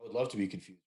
I would love to be confused.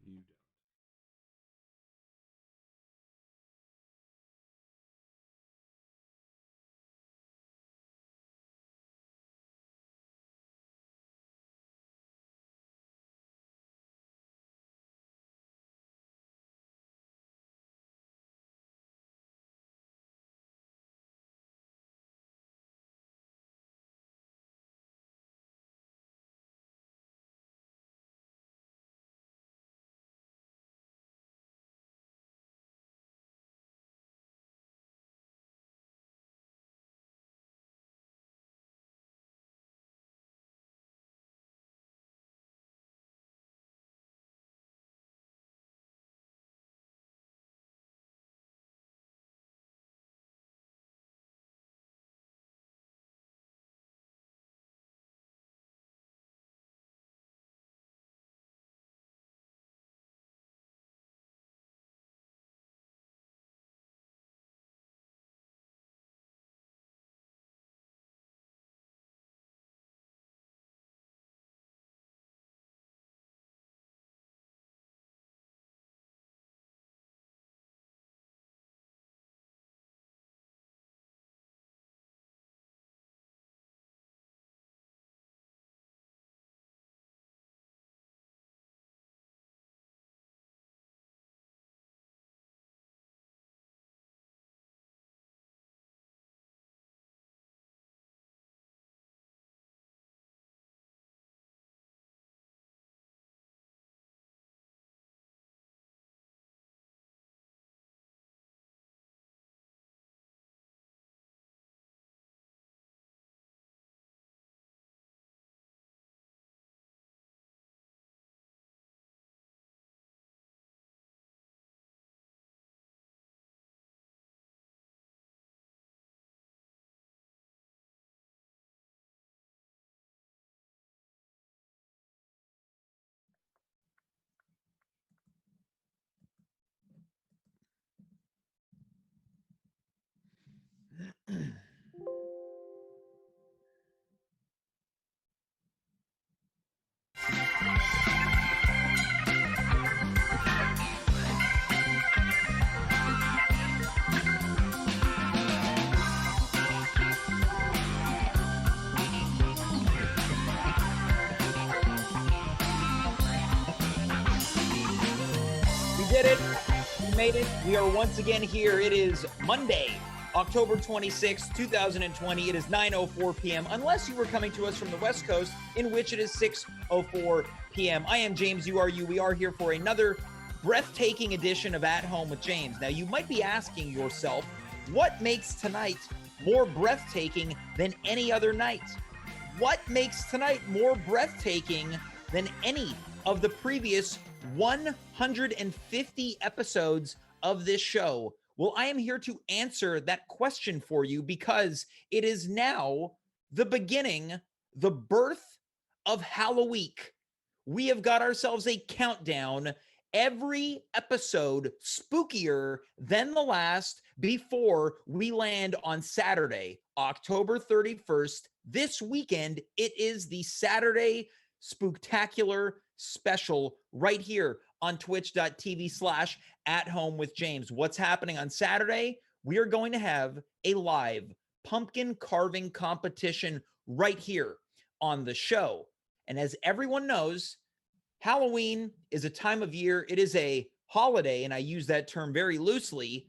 You don't. We did it. We made it. We are once again here. It is Monday, October 26th, 2020. It is 9:04 p.m. Unless you were coming to us from the West Coast, in which it is 6:04 p.m. I am James. You are you. We are here for another breathtaking edition of At Home with James. Now, you might be asking yourself, what makes tonight more breathtaking than any other night? What makes tonight more breathtaking than any of the previous 150 episodes of this show? Well, I am here to answer that question for you because it is now the beginning, the birth of HALLOWEEK. We have got ourselves a countdown. Every episode spookier than the last before we land on Saturday, October 31st. This weekend, it is the Saturday Spooktacular special right here on twitch.tv/athomewithjames. What's happening on Saturday? We are going to have a live pumpkin carving competition right here on the show. And as everyone knows, Halloween is a time of year, it is a holiday, and I use that term very loosely,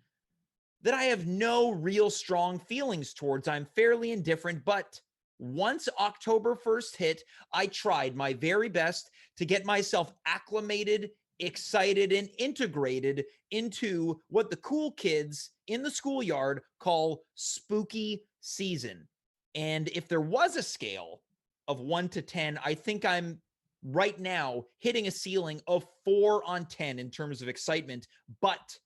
that I have no real strong feelings towards. I'm fairly indifferent, but once October 1st hit, I tried my very best to get myself acclimated, excited, and integrated into what the cool kids in the schoolyard call spooky season. And if there was a scale of 1 to 10, I think I'm right now hitting a ceiling of 4 on 10 in terms of excitement. But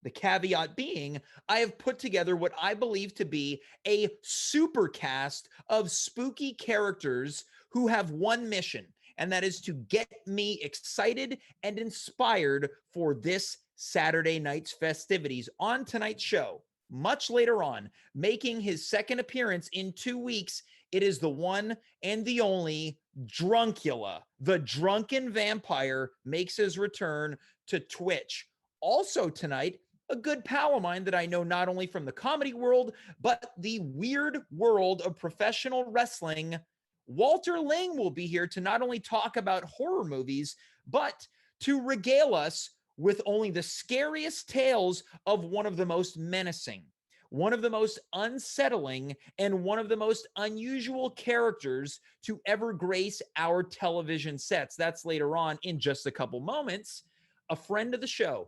the caveat being, I have put together what I believe to be a super cast of spooky characters who have one mission, and that is to get me excited and inspired for this Saturday night's festivities. On tonight's show, much later on, making his second appearance in 2 weeks, it is the one and the only Drunkula. The drunken vampire makes his return to Twitch. Also tonight, a good pal of mine that I know not only from the comedy world, but the weird world of professional wrestling. Walter Lyng will be here to not only talk about horror movies, but to regale us with only the scariest tales of one of the most menacing, one of the most unsettling, and one of the most unusual characters to ever grace our television sets. That's later on in just a couple moments. A friend of the show,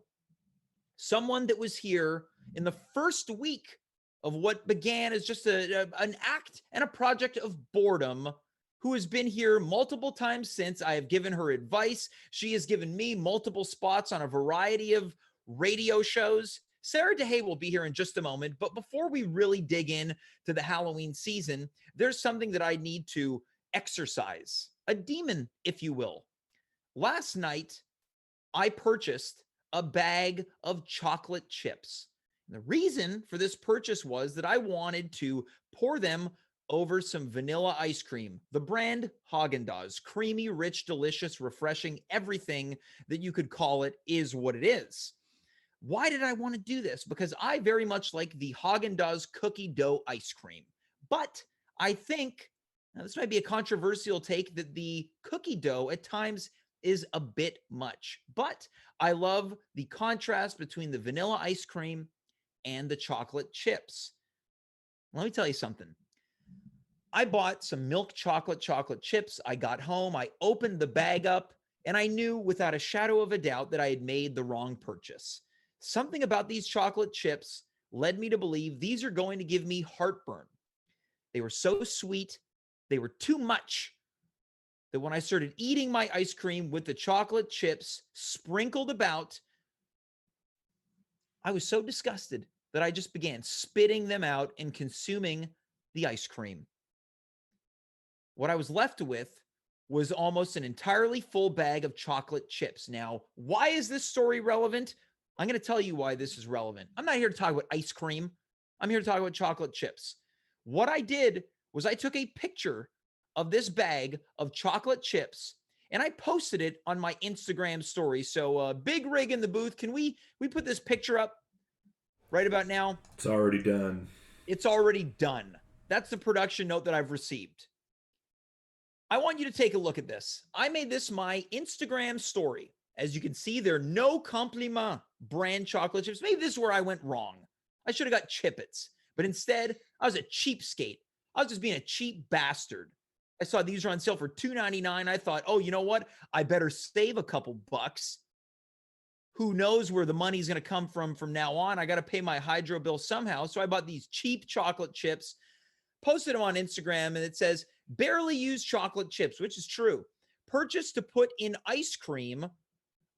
someone that was here in the first week of what began as just an act and a project of boredom, who has been here multiple times since. I have given her advice. She has given me multiple spots on a variety of radio shows. Sarah Deshaies will be here in just a moment, but before we really dig in to the Halloween season, there's something that I need to exercise, a demon, if you will. Last night, I purchased a bag of chocolate chips. And the reason for this purchase was that I wanted to pour them over some vanilla ice cream. The brand Haagen-Dazs, creamy, rich, delicious, refreshing, everything that you could call it is what it is. Why did I want to do this? Because I very much like the Haagen-Dazs cookie dough ice cream. But I think, now this might be a controversial take, that the cookie dough at times is a bit much. But I love the contrast between the vanilla ice cream and the chocolate chips. Let me tell you something. I bought some milk chocolate chips. I got home, I opened the bag up, and I knew without a shadow of a doubt that I had made the wrong purchase. Something about these chocolate chips led me to believe these are going to give me heartburn. They were so sweet, they were too much, that when I started eating my ice cream with the chocolate chips sprinkled about, I was so disgusted that I just began spitting them out and consuming the ice cream. What I was left with was almost an entirely full bag of chocolate chips. Now, why is this story relevant? I'm going to tell you why this is relevant. I'm not here to talk about ice cream. I'm here to talk about chocolate chips. What I did was I took a picture of this bag of chocolate chips and I posted it on my Instagram story. So Big Rig in the booth, can we put this picture up right about now? It's already done. It's already done. That's the production note that I've received. I want you to take a look at this. I made this my Instagram story. As you can see, they're no compliment brand chocolate chips. Maybe this is where I went wrong. I should have got Chippets, but instead I was a cheapskate. I was just being a cheap bastard. I saw these are on sale for $2.99. I thought, oh, you know what? I better save a couple bucks. Who knows where the money's going to come from now on? I got to pay my hydro bill somehow. So I bought these cheap chocolate chips, posted them on Instagram, and it says, barely used chocolate chips, which is true. Purchased to put in ice cream.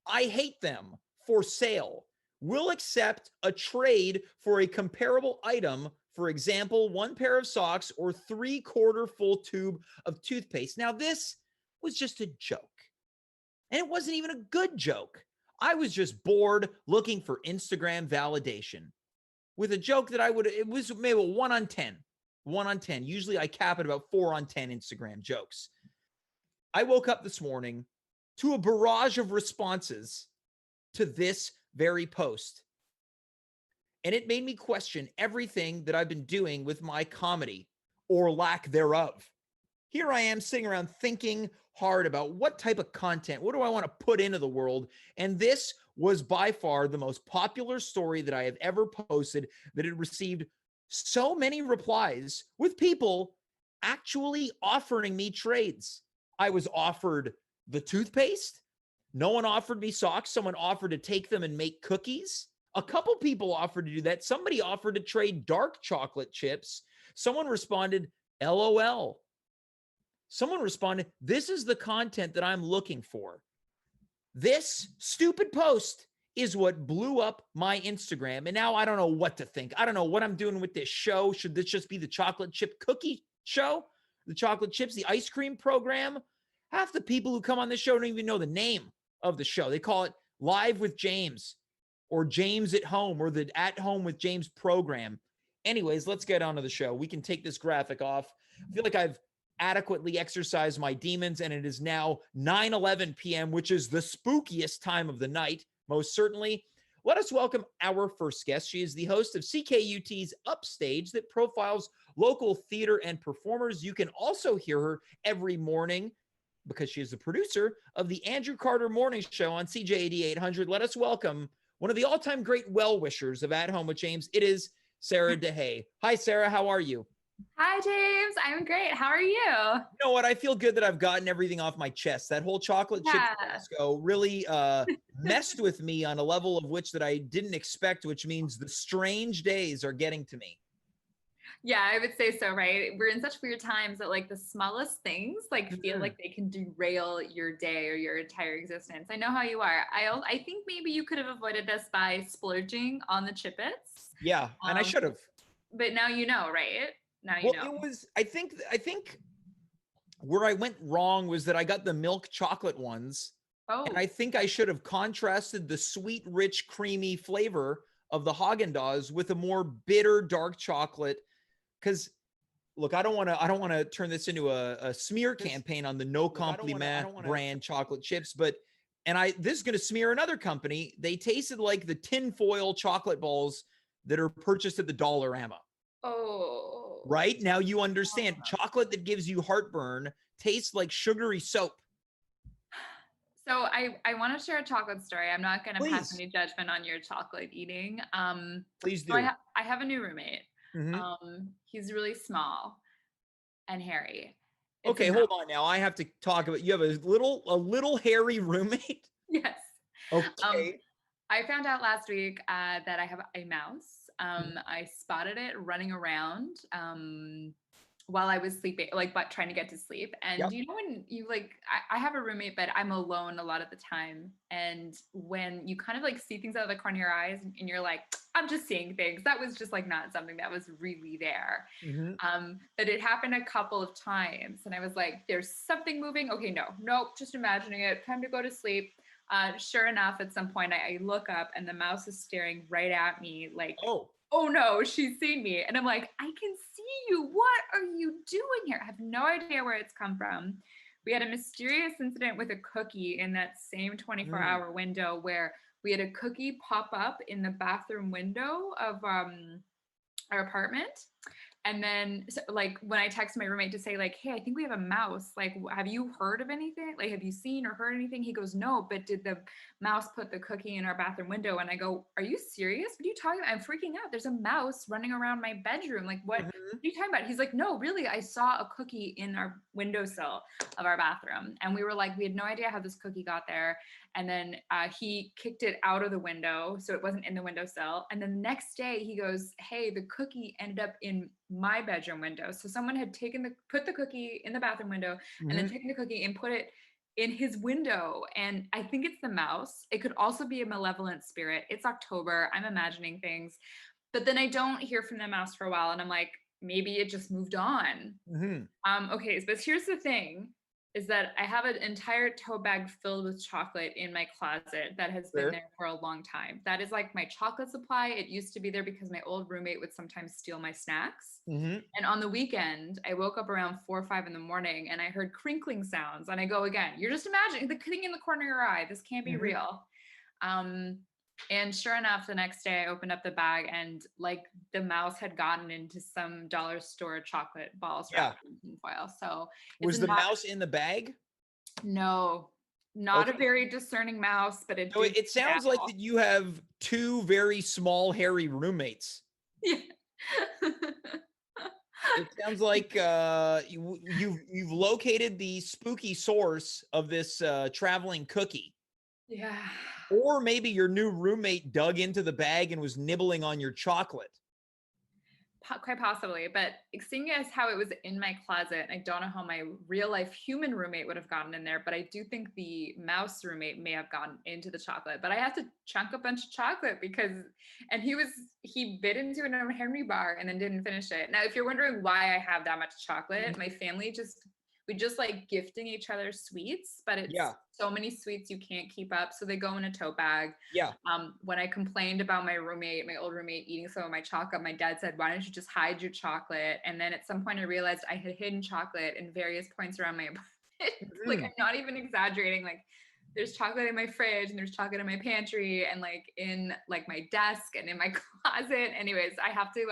I hate them. For sale. Will accept a trade for a comparable item. For example, 1 pair of socks or 3/4 full tube of toothpaste. Now, this was just a joke. And it wasn't even a good joke. I was just bored looking for Instagram validation with a joke that it was maybe a 1 on 10. 1 on 10. Usually I cap at about 4 on 10 Instagram jokes. I woke up this morning to a barrage of responses to this very post. And it made me question everything that I've been doing with my comedy or lack thereof. Here I am sitting around thinking hard about what type of content, what do I want to put into the world? And this was by far the most popular story that I have ever posted, that it received so many replies with people actually offering me trades. I was offered the toothpaste. No one offered me socks. Someone offered to take them and make cookies. A couple people offered to do that. Somebody offered to trade dark chocolate chips. Someone responded, LOL. Someone responded, this is the content that I'm looking for. This stupid post is what blew up my Instagram. And now I don't know what to think. I don't know what I'm doing with this show. Should this just be the chocolate chip cookie show? The chocolate chips, the ice cream program? Half the people who come on this show don't even know the name of the show. They call it Live with James or James at Home or the At Home with James program. Anyways, let's get on to the show. We can take this graphic off. I feel like I've adequately exercised my demons, and it is now 9:11 p.m., which is the spookiest time of the night, most certainly. Let us welcome our first guest. She is the host of CKUT's Upstage that profiles local theater and performers. You can also hear her every morning because she is the producer of the Andrew Carter Morning Show on CJAD 800. Let us welcome one of the all-time great well-wishers of At Home with James. It is Sarah Deshaies. Hi, Sarah. How are you? Hi, James. I'm great. How are you? You know what? I feel good that I've gotten everything off my chest. That whole chocolate chip fiasco really messed with me on a level of which that I didn't expect, which means the strange days are getting to me. Yeah, I would say so, right? We're in such weird times that like the smallest things like feel like they can derail your day or your entire existence. I know how you are. I think maybe you could have avoided this by splurging on the Chippets. Yeah, and I should have. But now you know, right? Now you know. It was, I think where I went wrong was that I got the milk chocolate ones. Oh. And I think I should have contrasted the sweet, rich, creamy flavor of the Haagen-Dazs with a more bitter dark chocolate. Because look, I don't want to turn this into a smear campaign on the No Compliment brand chocolate chips, but this is going to smear another company. They tasted like the tinfoil chocolate balls that are purchased at the Dollarama. Oh. Right? Now you understand. Chocolate that gives you heartburn tastes like sugary soap. So I want to share a chocolate story. I'm not going to pass any judgment on your chocolate eating. Please do. So I have a new roommate. Mm-hmm. He's really small and hairy. Okay, hold on now. I have to talk about, you have a little hairy roommate? Yes. Okay. I found out last week that I have a mouse. I spotted it running around while I was sleeping, but trying to get to sleep. And you know, when you I have a roommate, but I'm alone a lot of the time. And when you kind of see things out of the corner of your eyes and you're like, I'm just seeing things, that was just not something that was really there. But it happened a couple of times and I was like, there's something moving. Okay, nope, just imagining it. Time to go to sleep. Sure enough, at some point I look up and the mouse is staring right at me like, oh no, she's seen me. And I'm like, I can see you. What are you doing here? I have no idea where it's come from. We had a mysterious incident with a cookie in that same 24-hour window where we had a cookie pop up in the bathroom window of our apartment. And then when I text my roommate to say hey, I think we have a mouse. Have you heard of anything? Have you seen or heard anything? He goes, no, but did the mouse put the cookie in our bathroom window? And I go, are you serious? What are you talking about? I'm freaking out. There's a mouse running around my bedroom. What are you talking about? He's like, no, really, I saw a cookie in our windowsill of our bathroom. And we were we had no idea how this cookie got there. And then he kicked it out of the window, so it wasn't in the windowsill. And then the next day he goes, hey, the cookie ended up in my bedroom window. So someone had put the cookie in the bathroom window and then taken the cookie and put it in his window. And I think it's the mouse. It could also be a malevolent spirit. It's October. I'm imagining things. But then I don't hear from the mouse for a while. And I'm like, maybe it just moved on. Okay, but here's the thing. Is that I have an entire tote bag filled with chocolate in my closet that has been there for a long time. That is my chocolate supply. It used to be there because my old roommate would sometimes steal my snacks. And on the weekend, I woke up around 4 or 5 in the morning and I heard crinkling sounds. And I go again, you're just imagining the thing in the corner of your eye. This can't be real. And sure enough, the next day I opened up the bag and like the mouse had gotten into some dollar store chocolate balls Yeah. wrapped in tin foil. So it's Was the not, mouse in the bag? no, not a Okay. very discerning mouse, but it So did it sounds like scowl. that you have two very small, hairy roommates. Yeah. It sounds like you've located the spooky source of this traveling cookie. Yeah. Or maybe your new roommate dug into the bag and was nibbling on your chocolate. Quite possibly, but seeing as how it was in my closet, I don't know how my real life human roommate would have gotten in there, but I do think the mouse roommate may have gotten into the chocolate. But I had to chunk a bunch of chocolate because, and he bit into an O. Henry bar and then didn't finish it. Now, if you're wondering why I have that much chocolate, my family we just like gifting each other sweets, but it's so many sweets you can't keep up. So they go in a tote bag. Yeah. When I complained about my old roommate eating some of my chocolate, my dad said, why don't you just hide your chocolate? And then at some point I realized I had hidden chocolate in various points around my apartment. Like, I'm not even exaggerating. Like, there's chocolate in my fridge and there's chocolate in my pantry and like in like my desk and in my closet. Anyways, I have to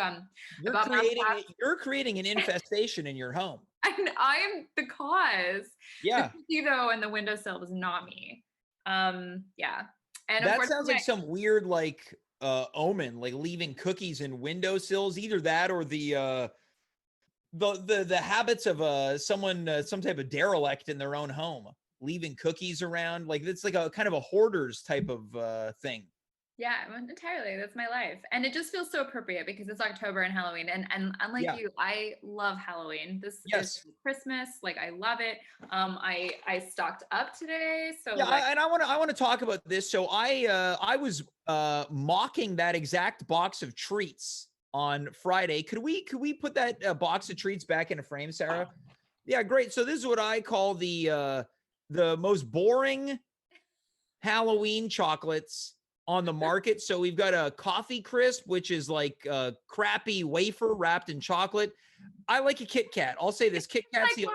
you're creating an infestation in your home. I am the cause. Yeah. The cookie though and the windowsill was not me. Yeah. And that sounds like some weird like omen, like leaving cookies in windowsills, either that or the habits of someone some type of derelict in their own home, leaving cookies around. Like it's like a kind of a hoarder's type of thing. Yeah, entirely. That's my life. And it just feels so appropriate because it's October and Halloween. And unlike you, I love Halloween. This is Christmas. Like, I love it. I stocked up today. So and I want to talk about this. So I was mocking that exact box of treats on Friday. Could we put that box of treats back in a frame, Sarah? Yeah, great. So this is what I call the most boring Halloween chocolates on the market. So we've got a coffee crisp, which is like a crappy wafer wrapped in chocolate. I like a Kit Kat. I'll say this: Kit Kat's the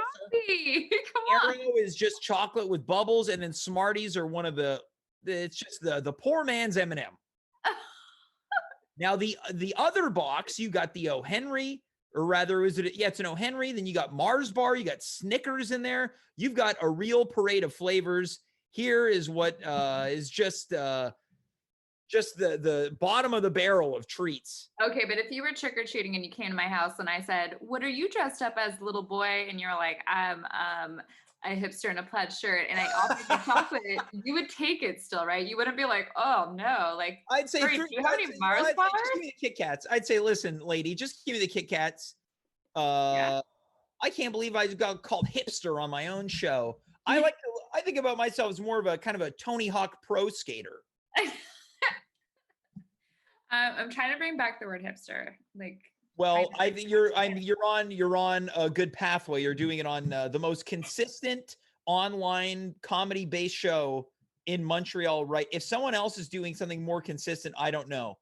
Arrow is just chocolate with bubbles, and then Smarties are one of it's just the poor man's M&M. Now the other box, you got the O. Henry, or rather, it's an O. Henry. Then you got Mars Bar, you got Snickers in there. You've got a real parade of flavors. Here is what is just the bottom of the barrel of treats. Okay, but if you were trick-or-treating and you came to my house and I said, what are you dressed up as, little boy? And you're like, I'm a hipster in a plaid shirt and I offered you chocolate, you would take it still, right? You wouldn't be like, oh no, like, I'd say, do you have any Mars bars? Just give me the Kit Kats. I'd say, listen, lady, just give me the Kit Kats. I can't believe I got called hipster on my own show. I think about myself as more of a kind of a Tony Hawk pro skater. I'm trying to bring back the word hipster. Like, well, I think you're on a good pathway. You're doing it on the most consistent online comedy-based show in Montreal, right? If someone else is doing something more consistent, I don't know.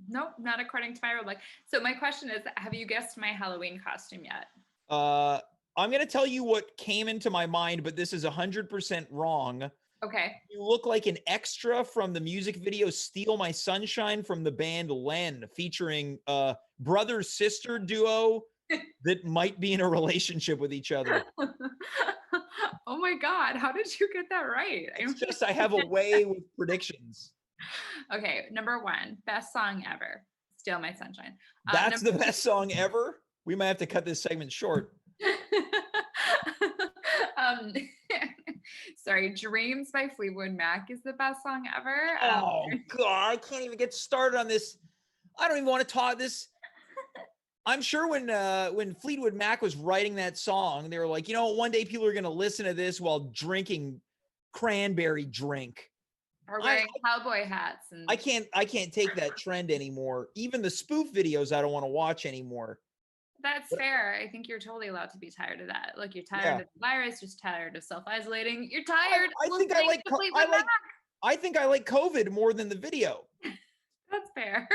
Nope, not according to my roadblock. So my question is, have you guessed my Halloween costume yet? I'm going to tell you what came into my mind, but this is 100% wrong. Okay. You look like an extra from the music video Steal My Sunshine from the band Len, featuring a brother-sister duo that might be in a relationship with each other. Oh my God, how did you get that right? It's just I have a way with predictions. Okay, number one, best song ever, Steal My Sunshine. That's the best song ever? We might have to cut this segment short. Sorry, Dreams by Fleetwood Mac is the best song ever. Oh God, I can't even get started on this. I don't even want to talk this. I'm sure when Fleetwood Mac was writing that song, they were like, you know, one day people are going to listen to this while drinking cranberry drink. Or wearing cowboy hats. And I can't take that trend anymore. Even the spoof videos, I don't want to watch anymore. That's fair. I think you're totally allowed to be tired of that. Look, you're tired of the virus. You're tired of self-isolating. You're tired. I think I like COVID more than the video. That's fair.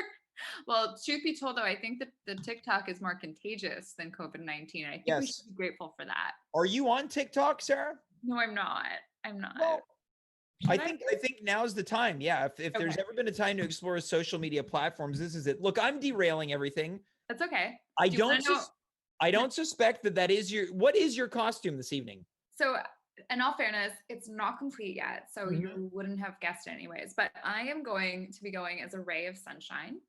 Well, truth be told, though, I think that the TikTok is more contagious than COVID-19. I think we should be grateful for that. Are you on TikTok, Sarah? No, I'm not. I'm not. Well, I think now's the time. Yeah. If Okay. there's ever been a time to explore social media platforms, this is it. Look, I'm derailing everything. That's okay. I Do you wanna don't know? I don't suspect that is what is your costume this evening? So, in all fairness, it's not complete yet, so Mhm. you wouldn't have guessed anyways. But I am going to be going as a ray of sunshine,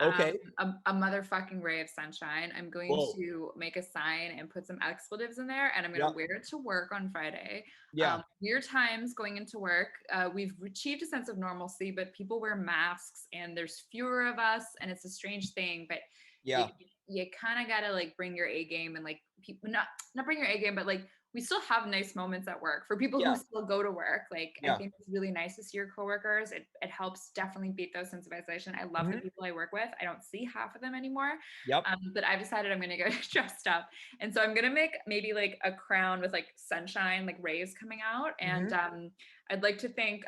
Okay. a motherfucking ray of sunshine. I'm going Whoa. to make a sign and put some expletives in there, and I'm going to Yep. wear it to work on Friday. Yeah. Weird times going into work. We've achieved a sense of normalcy, but people wear masks, and there's fewer of us, and it's a strange thing. But Yeah. you kind of gotta like bring your A game and like people not bring your A game, but like we still have nice moments at work for people Yeah. who still go to work. Like I Yeah. think it's really nice to see your coworkers. It helps definitely beat those sense of isolation. I love the people I work with. I don't see half of them anymore. Yep. But I've decided I'm gonna go dressed up, and so I'm gonna make maybe like a crown with like sunshine, like rays coming out, and I'd like to thank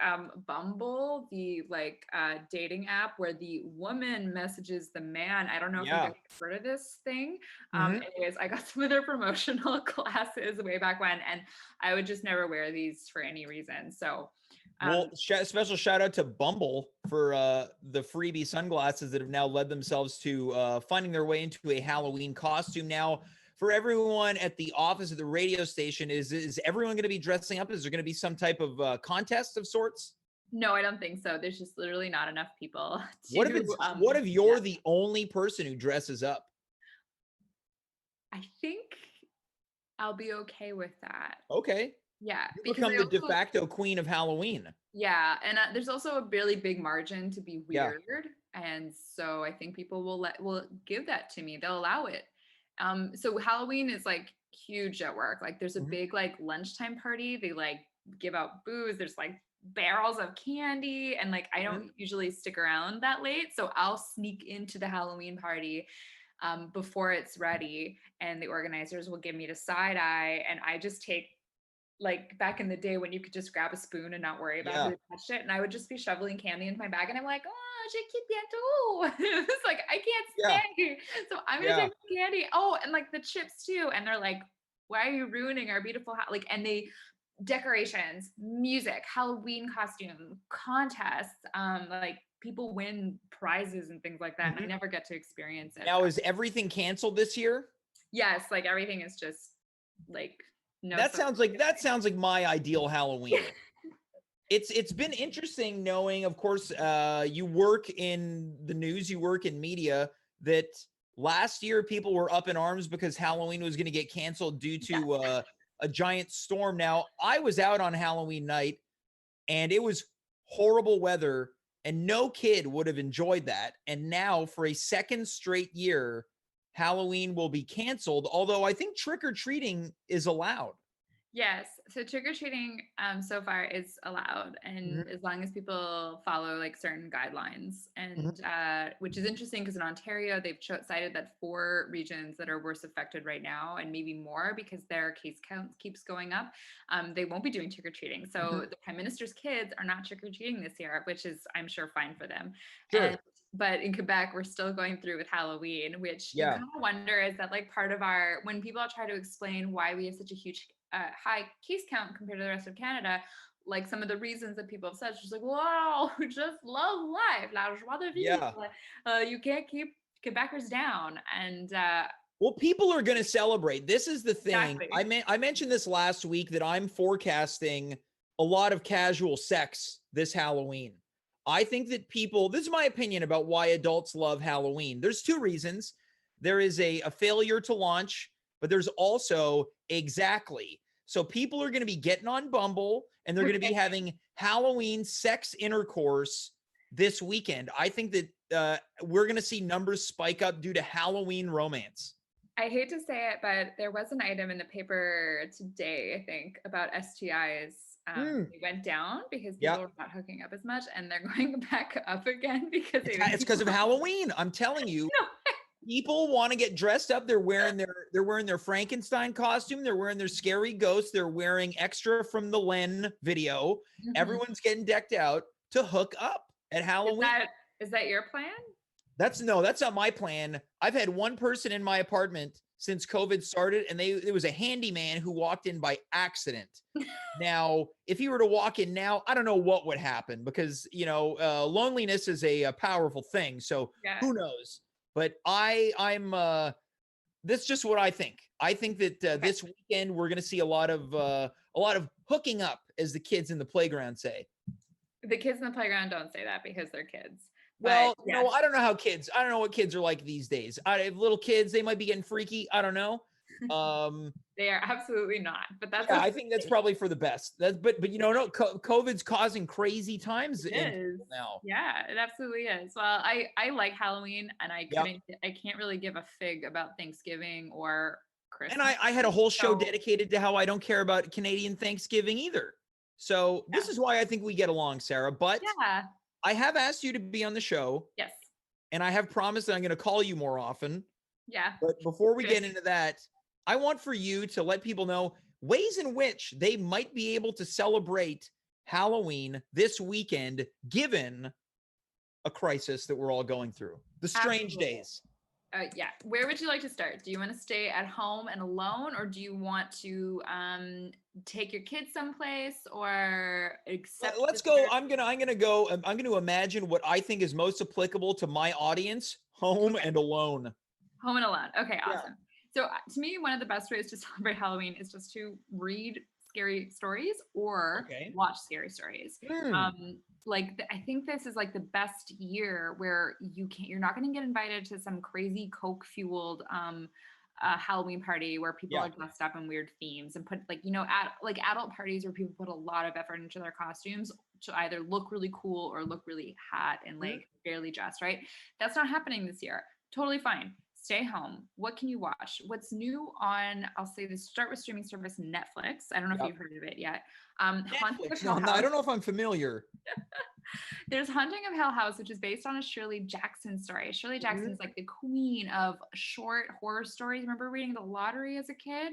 Bumble, the like dating app where the woman messages the man. I don't know if you guys have heard of this thing. Anyways, I got some of their promotional classes way back when, and I would just never wear these for any reason. So well, special shout out to Bumble for the freebie sunglasses that have now led themselves to finding their way into a Halloween costume. Now, for everyone at the office of the radio station, is everyone going to be dressing up? Is there going to be some type of contest of sorts? No, I don't think so. There's just literally not enough people. What if you're the only person who dresses up? I think I'll be okay with that. Okay. Yeah. You become the de facto queen of Halloween. Yeah. And there's also a really big margin to be weird. Yeah. And so I think people will give that to me. They'll allow it. So Halloween is like huge at work. Like there's a big like lunchtime party. They like give out booze. There's like barrels of candy. And like I don't usually stick around that late. So I'll sneak into the Halloween party before it's ready, and the organizers will give me the side eye, and I just take like back in the day when you could just grab a spoon and not worry about who touched it, and I would just be shoveling candy into my bag, and I'm like, oh, je quitte bientôt. It's like I can't stand you, so I'm gonna take the candy. Oh, and like the chips too, and they're like, why are you ruining our beautiful like? And they decorations, music, Halloween costume contests, like people win prizes and things like that, and I never get to experience it. Now, is everything canceled this year? Yes, like everything is just like no. That sounds like my ideal Halloween. It's been interesting knowing, of course, you work in the news, you work in media, that last year people were up in arms because Halloween was going to get canceled due to a giant storm. Now, I was out on Halloween night and it was horrible weather and no kid would have enjoyed that. And now for a second straight year, Halloween will be canceled, although I think trick-or-treating is allowed. Yes. So trick-or-treating so far is allowed, and as long as people follow like certain guidelines, and which is interesting because in Ontario they've cited that 4 regions that are worse affected right now, and maybe more because their case count keeps going up. They won't be doing trick-or-treating. So the Prime Minister's kids are not trick-or-treating this year, which is I'm sure fine for them. Sure. But in Quebec, we're still going through with Halloween, which you kind of wonder, is that like part of our, when people try to explain why we have such a huge high case count compared to the rest of Canada, like some of the reasons that people have said, just like, wow, just love life, la joie de vivre. You can't keep Quebecers down. And well, people are going to celebrate. This is the thing. Exactly. I mentioned this last week that I'm forecasting a lot of casual sex this Halloween. I think that people, this is my opinion about why adults love Halloween. There's 2 reasons. There is a failure to launch, but there's also exactly. So people are going to be getting on Bumble and they're going to be having Halloween sex intercourse this weekend. I think that we're going to see numbers spike up due to Halloween romance. I hate to say it, but there was an item in the paper today, I think, about STIs. They went down because people are not hooking up as much, and they're going back up again because it's because of Halloween. I'm telling you. No. People want to get dressed up. They're wearing their Frankenstein costume. They're wearing their scary ghost. They're wearing extra from the Lyng video. Everyone's getting decked out to hook up at Halloween. Is that your plan? That's not my plan. I've had one person in my apartment since COVID started, and it was a handyman who walked in by accident. Now, if he were to walk in now, I don't know what would happen because, loneliness is a powerful thing. So who knows? But I'm that's just what I think. I think that this weekend we're going to see a lot of hooking up, as the kids in the playground say. The kids in the playground don't say that because they're kids. Well, no, I don't know I don't know what kids are like these days. I have little kids, they might be getting freaky. I don't know. They are absolutely not, but that's I think that's probably for the best. But no, COVID's causing crazy times now. Yeah, it absolutely is. Well, I like Halloween, and I can't really give a fig about Thanksgiving or Christmas. And I had a whole show dedicated to how I don't care about Canadian Thanksgiving either. So this is why I think we get along, Sarah. But I have asked you to be on the show. Yes. And I have promised that I'm going to call you more often. Yeah. But before we get into that, I want for you to let people know ways in which they might be able to celebrate Halloween this weekend, given a crisis that we're all going through. The strange days. Yeah. Where would you like to start? Do you want to stay at home and alone, or do you want to take your kids someplace, or accept? Let's go. I'm gonna go. I'm going to imagine what I think is most applicable to my audience: home and alone. Home and alone. Okay, awesome. So to me, one of the best ways to celebrate Halloween is just to read scary stories or watch scary stories. I think this is like the best year where you're not going to get invited to some crazy Coke fueled Halloween party where people are dressed up in weird themes and put adult parties where people put a lot of effort into their costumes to either look really cool or look really hot and barely dressed, right? That's not happening this year. Totally fine. Stay home. What can you watch? What's new on, I'll say this, start with streaming service Netflix. I don't know if you've heard of it yet. Netflix. No, I don't know if I'm familiar. There's Haunting of Hill House, which is based on a Shirley Jackson story. Shirley Jackson is like the queen of short horror stories. Remember reading The Lottery as a kid?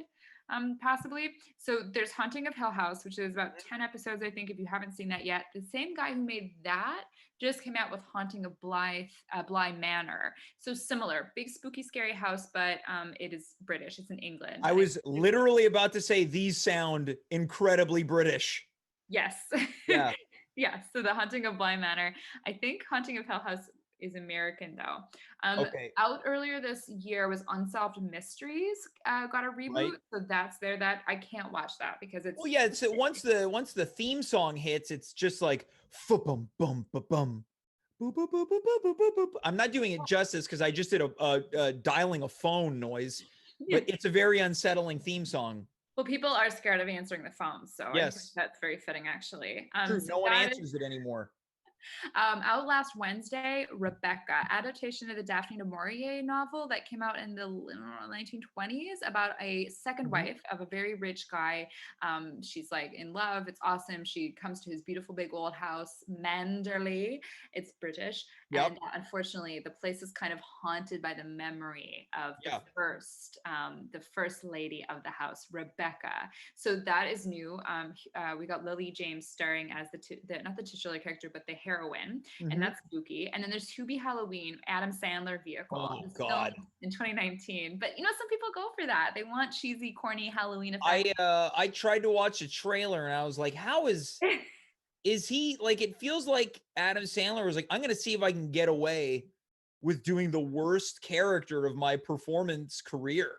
Possibly. So there's Haunting of Hill House, which is about 10 episodes, I think, if you haven't seen that yet. The same guy who made that just came out with Haunting of Bly Manor. So similar, big spooky scary house, but it is British. It's in England. I was literally about to say these sound incredibly British. Yes. Yeah. Yeah. So the Haunting of Bly Manor. I think Haunting of Hill House is American though. Out earlier this year was Unsolved Mysteries. Got a reboot, so that's there. That I can't watch that because it's it's once the theme song hits, it's just like bum bum bum bum. I'm not doing it justice because I just did a dialing a phone noise, but it's a very unsettling theme song. Well, people are scared of answering the phone, so I think that's very fitting, actually. True, no one answers it anymore. Out last Wednesday, Rebecca, adaptation of the Daphne du Maurier novel that came out in the 1920s about a second wife of a very rich guy. She's like in love. It's awesome. She comes to his beautiful big old house, Manderley. It's British. And unfortunately, the place is kind of haunted by the memory of the first lady of the house, Rebecca. So that is new. We got Lily James starring as not the titular character, but the heroine, and that's spooky. And then there's Hubie Halloween, Adam Sandler vehicle. Oh God! In 2019, but some people go for that. They want cheesy, corny Halloween effects. I tried to watch a trailer and I was like, how is he like? It feels like Adam Sandler was like, I'm gonna see if I can get away with doing the worst character of my performance career.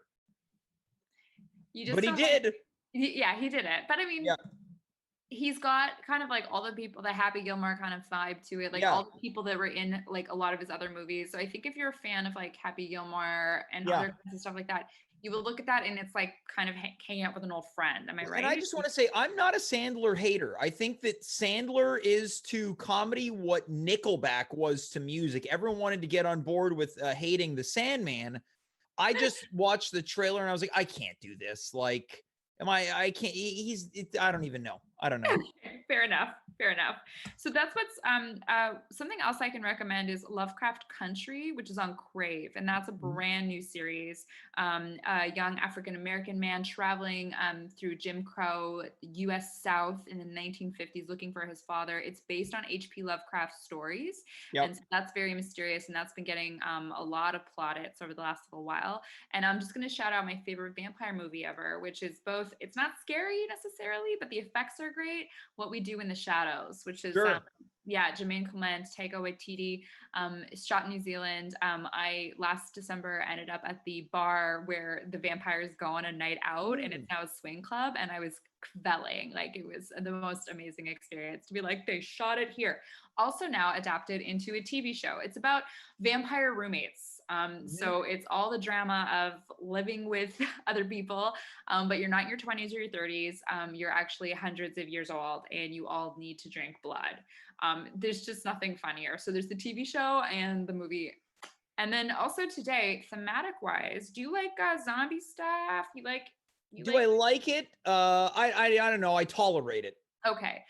But he did. Yeah, he did it. But I mean, he's got kind of like all the people, the Happy Gilmore kind of vibe to it, like all the people that were in like a lot of his other movies. So I think if you're a fan of like Happy Gilmore and other kinds of stuff like that, you will look at that and it's like kind of hanging out with an old friend. Am I right? And I just want to say, I'm not a Sandler hater. I think that Sandler is to comedy what Nickelback was to music. Everyone wanted to get on board with hating the Sandman. I just watched the trailer and I was like, I can't do this. Like, I can't, I don't even know. I don't know. Fair enough. Fair enough. So that's what's something else I can recommend is Lovecraft Country, which is on Crave, and that's a brand new series. A young African American man traveling through Jim Crow U.S. South in the 1950s, looking for his father. It's based on H.P. Lovecraft stories, and so that's very mysterious, and that's been getting a lot of plaudits over the last little while. And I'm just going to shout out my favorite vampire movie ever, which is both. It's not scary necessarily, but the effects are great. What We Do in the Shadows, which is Jermaine Clement, Taika Waititi, shot in New Zealand. I last December ended up at the bar where the vampires go on a night out, and it's now a swing club, and I was kvelling. Like, it was the most amazing experience to be like, they shot it here. Also now adapted into a TV show. It's about vampire roommates. So it's all the drama of living with other people, but you're not in your 20s or your 30s. You're actually hundreds of years old, and you all need to drink blood. There's just nothing funnier. So there's the TV show and the movie. And then also today, thematic wise, do you like zombie stuff? I like it? I don't know. I tolerate it. Okay.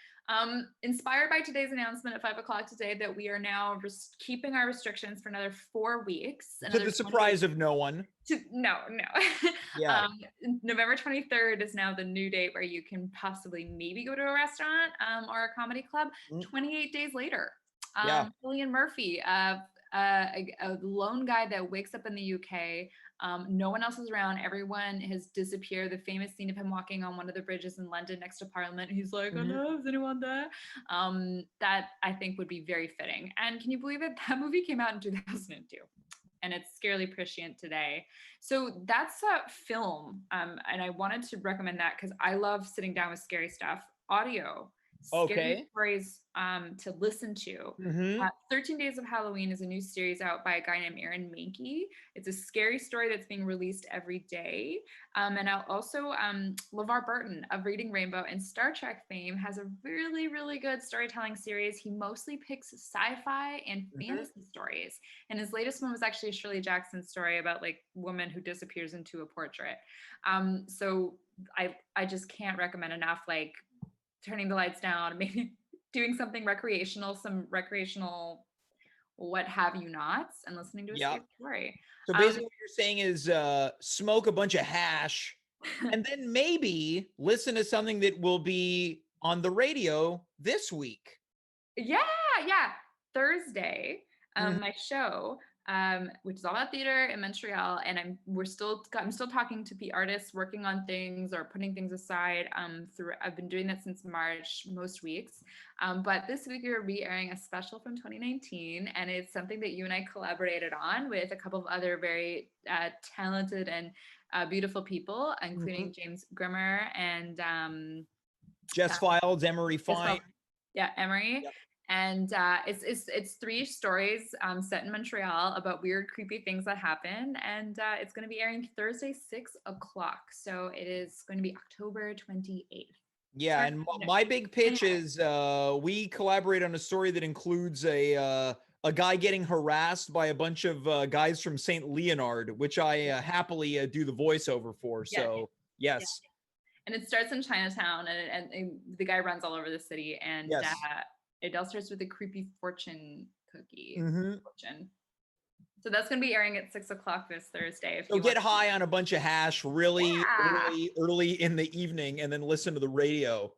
Inspired by today's announcement at 5 o'clock today that we are now keeping our restrictions for another 4 weeks. To the surprise of no one. No. Yeah. November 23rd is now the new date where you can possibly maybe go to a restaurant or a comedy club. 28 days later. Cillian Murphy, a lone guy that wakes up in the UK. No one else is around. Everyone has disappeared. The famous scene of him walking on one of the bridges in London next to Parliament. He's like, oh no, is anyone there? That I think would be very fitting. And can you believe it? That movie came out in 2002. And it's scarily prescient today. So that's a film. And I wanted to recommend that because I love sitting down with scary stuff. Audio. Scary stories to listen to. 13 Days of Halloween is a new series out by a guy named Aaron Mahnke. It's a scary story that's being released every day. And also LeVar Burton of Reading Rainbow and Star Trek fame has a really, really good storytelling series. He mostly picks sci-fi and fantasy stories. And his latest one was actually a Shirley Jackson story about like a woman who disappears into a portrait. So I just can't recommend enough, like turning the lights down, maybe doing something recreational, some recreational what have you nots, and listening to a scary story. So basically what you're saying is smoke a bunch of hash and then maybe listen to something that will be on the radio this week. Yeah. Thursday, my show, which is all about theater in Montreal, and I'm still talking to artists, working on things or putting things aside. I've been doing that since March, most weeks. But this week we're re-airing a special from 2019, and it's something that you and I collaborated on with a couple of other very talented and beautiful people, including James Grimmer and Jess Files, Emery Fine. Emery. Yep. And it's 3 stories set in Montreal about weird, creepy things that happen. And it's going to be airing Thursday, 6 o'clock. So it is going to be October 28th. Yeah, and my big pitch is we collaborate on a story that includes a guy getting harassed by a bunch of guys from St. Leonard, which I happily do the voiceover for. So, yes. And it starts in Chinatown, and the guy runs all over the city. And it all starts with a creepy fortune cookie. Fortune. So that's going to be airing at 6 o'clock this Thursday. So get high on a bunch of hash really early in the evening, and then listen to the radio.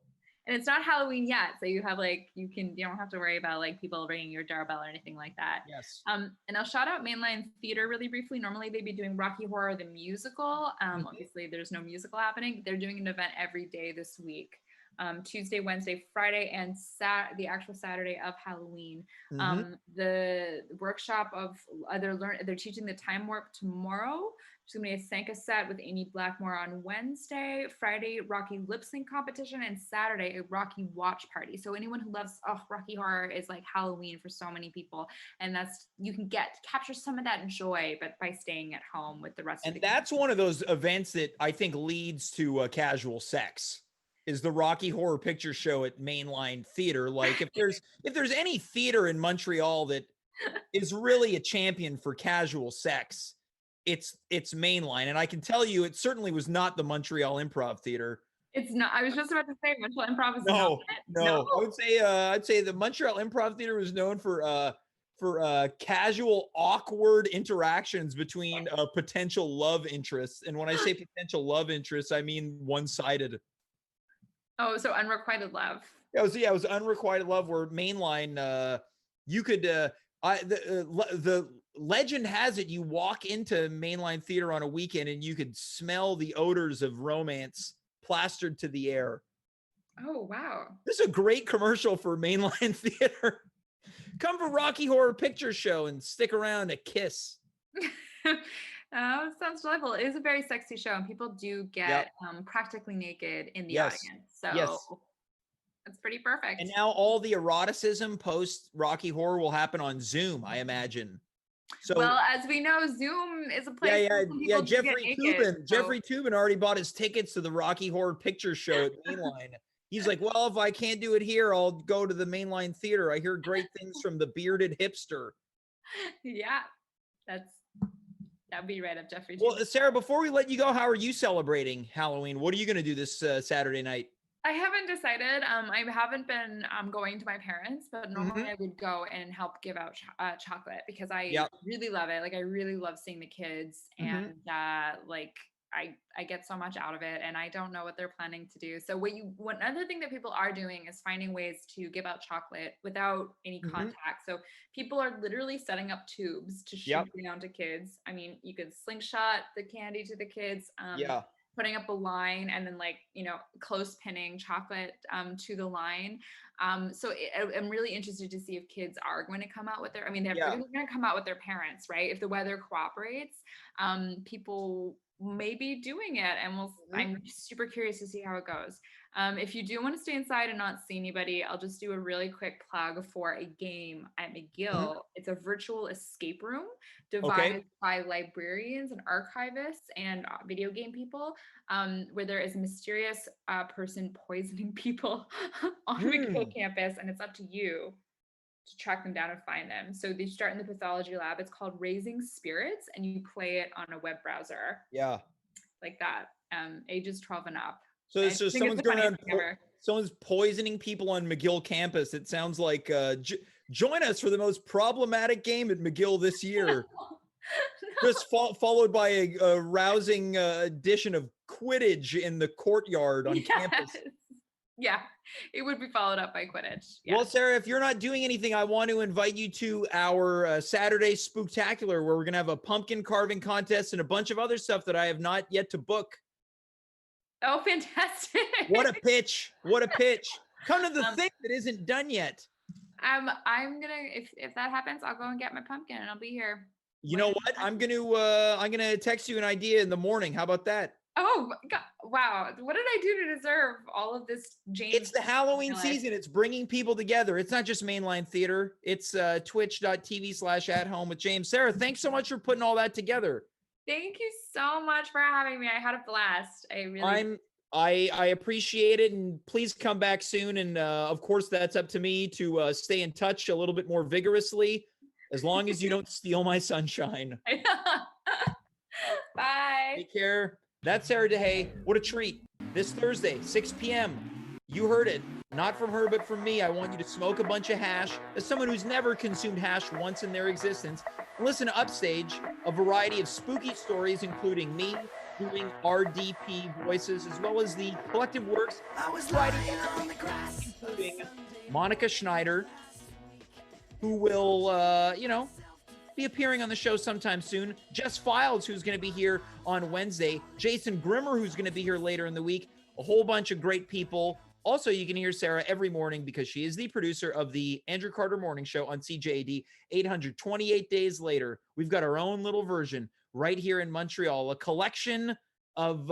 And it's not Halloween yet, so you have you don't have to worry about like people ringing your doorbell or anything like that. Yes. And I'll shout out Mainline Theater really briefly. Normally they'd be doing Rocky Horror the musical. Obviously there's no musical happening. They're doing an event every day this week. Tuesday, Wednesday, Friday, and the actual Saturday of Halloween. The workshop of they're teaching the time warp tomorrow. There's gonna be a Sanka set with Amy Blackmore on Wednesday. Friday, Rocky lip sync competition, and Saturday, a Rocky watch party. So anyone who loves Rocky Horror is like Halloween for so many people, and you can capture some of that joy, but by staying at home with the rest. And that's one of those events that I think leads to casual sex. Is the Rocky Horror Picture Show at Mainline Theater. Like if there's any theater in Montreal that is really a champion for casual sex, it's Mainline. And I can tell you, it certainly was not the Montreal Improv Theater. It's not. I was just about to say Montreal Improv is not No, it. no. I'd say the Montreal Improv Theater was known for casual, awkward interactions between potential love interests. And when I say potential love interests, I mean one-sided. Oh, so unrequited love. It was unrequited love where mainline. You could. The legend has it you walk into mainline theater on a weekend and you could smell the odors of romance plastered to the air. Oh, wow. This is a great commercial for mainline theater. Come for Rocky Horror Picture Show and stick around to kiss. Oh, sounds delightful. It is a very sexy show, and people do get practically naked in the audience. So it's pretty perfect. And now all the eroticism post Rocky Horror will happen on Zoom, I imagine. So, well, as we know, Zoom is a place where people Jeffrey Toobin already bought his tickets to the Rocky Horror Picture Show at Mainline. He's like, well, if I can't do it here, I'll go to the Mainline Theater. I hear great things from the bearded hipster. Yeah, that'd be right up Jeffrey. Well, Sarah, before we let you go, how are you celebrating Halloween? What are you going to do this Saturday night? I haven't decided. I haven't been going to my parents, but normally I would go and help give out chocolate because I really love it. Like I really love seeing the kids and like I get so much out of it, and I don't know what they're planning to do. So one other thing that people are doing is finding ways to give out chocolate without any contact. So people are literally setting up tubes to shoot down to kids. I mean, you could slingshot the candy to the kids. Putting up a line and then close pinning chocolate to the line. So I'm really interested to see if kids are going to come out with they're going to come out with their parents, right? If the weather cooperates, people may be doing it, and I'm super curious to see how it goes. If you do want to stay inside and not see anybody, I'll just do a really quick plug for a game at McGill. It's a virtual escape room devised by librarians and archivists and video game people, where there is a mysterious person poisoning people on McGill campus, and it's up to you to track them down and find them. So they start in the pathology lab. It's called Raising Spirits, and you play it on a web browser. Yeah. Like that. Ages 12 and up. So someone's going around, someone's poisoning people on McGill campus. It sounds like join us for the most problematic game at McGill this year. Just followed by a rousing edition of Quidditch in the courtyard on campus. Yeah, it would be followed up by Quidditch. Well, Sarah, if you're not doing anything, I want to invite you to our Saturday Spooktacular, where we're going to have a pumpkin carving contest and a bunch of other stuff that I have not yet to book. Oh, fantastic. What a pitch. What a pitch. Come to the thing that isn't done yet. I'm going to, if that happens, I'll go and get my pumpkin and I'll be here. You know what? I'm going to text you an idea in the morning. How about that? Oh, God. Wow. What did I do to deserve all of this, James? It's the Halloween season. It's bringing people together. It's not just mainline theater. It's twitch.tv/@home with James. Sarah, thanks so much for putting all that together. Thank you so much for having me. I had a blast. I appreciate it, and please come back soon. And of course, that's up to me to stay in touch a little bit more vigorously, as long as you don't steal my sunshine. Bye. Take care. That's Sarah Deshaies. What a treat. This Thursday, 6 p.m. You heard it. Not from her, but from me. I want you to smoke a bunch of hash. As someone who's never consumed hash once in their existence, listen to Upstage, a variety of spooky stories, including me doing RDP voices, as well as the collective works writing, including Monica Schneider, who will, be appearing on the show sometime soon. Jess Files, who's going to be here on Wednesday. Jason Grimmer, who's going to be here later in the week. A whole bunch of great people. Also, you can hear Sarah every morning because she is the producer of the Andrew Carter Morning Show on CJAD. 828 days later, we've got our own little version right here in Montreal, a collection of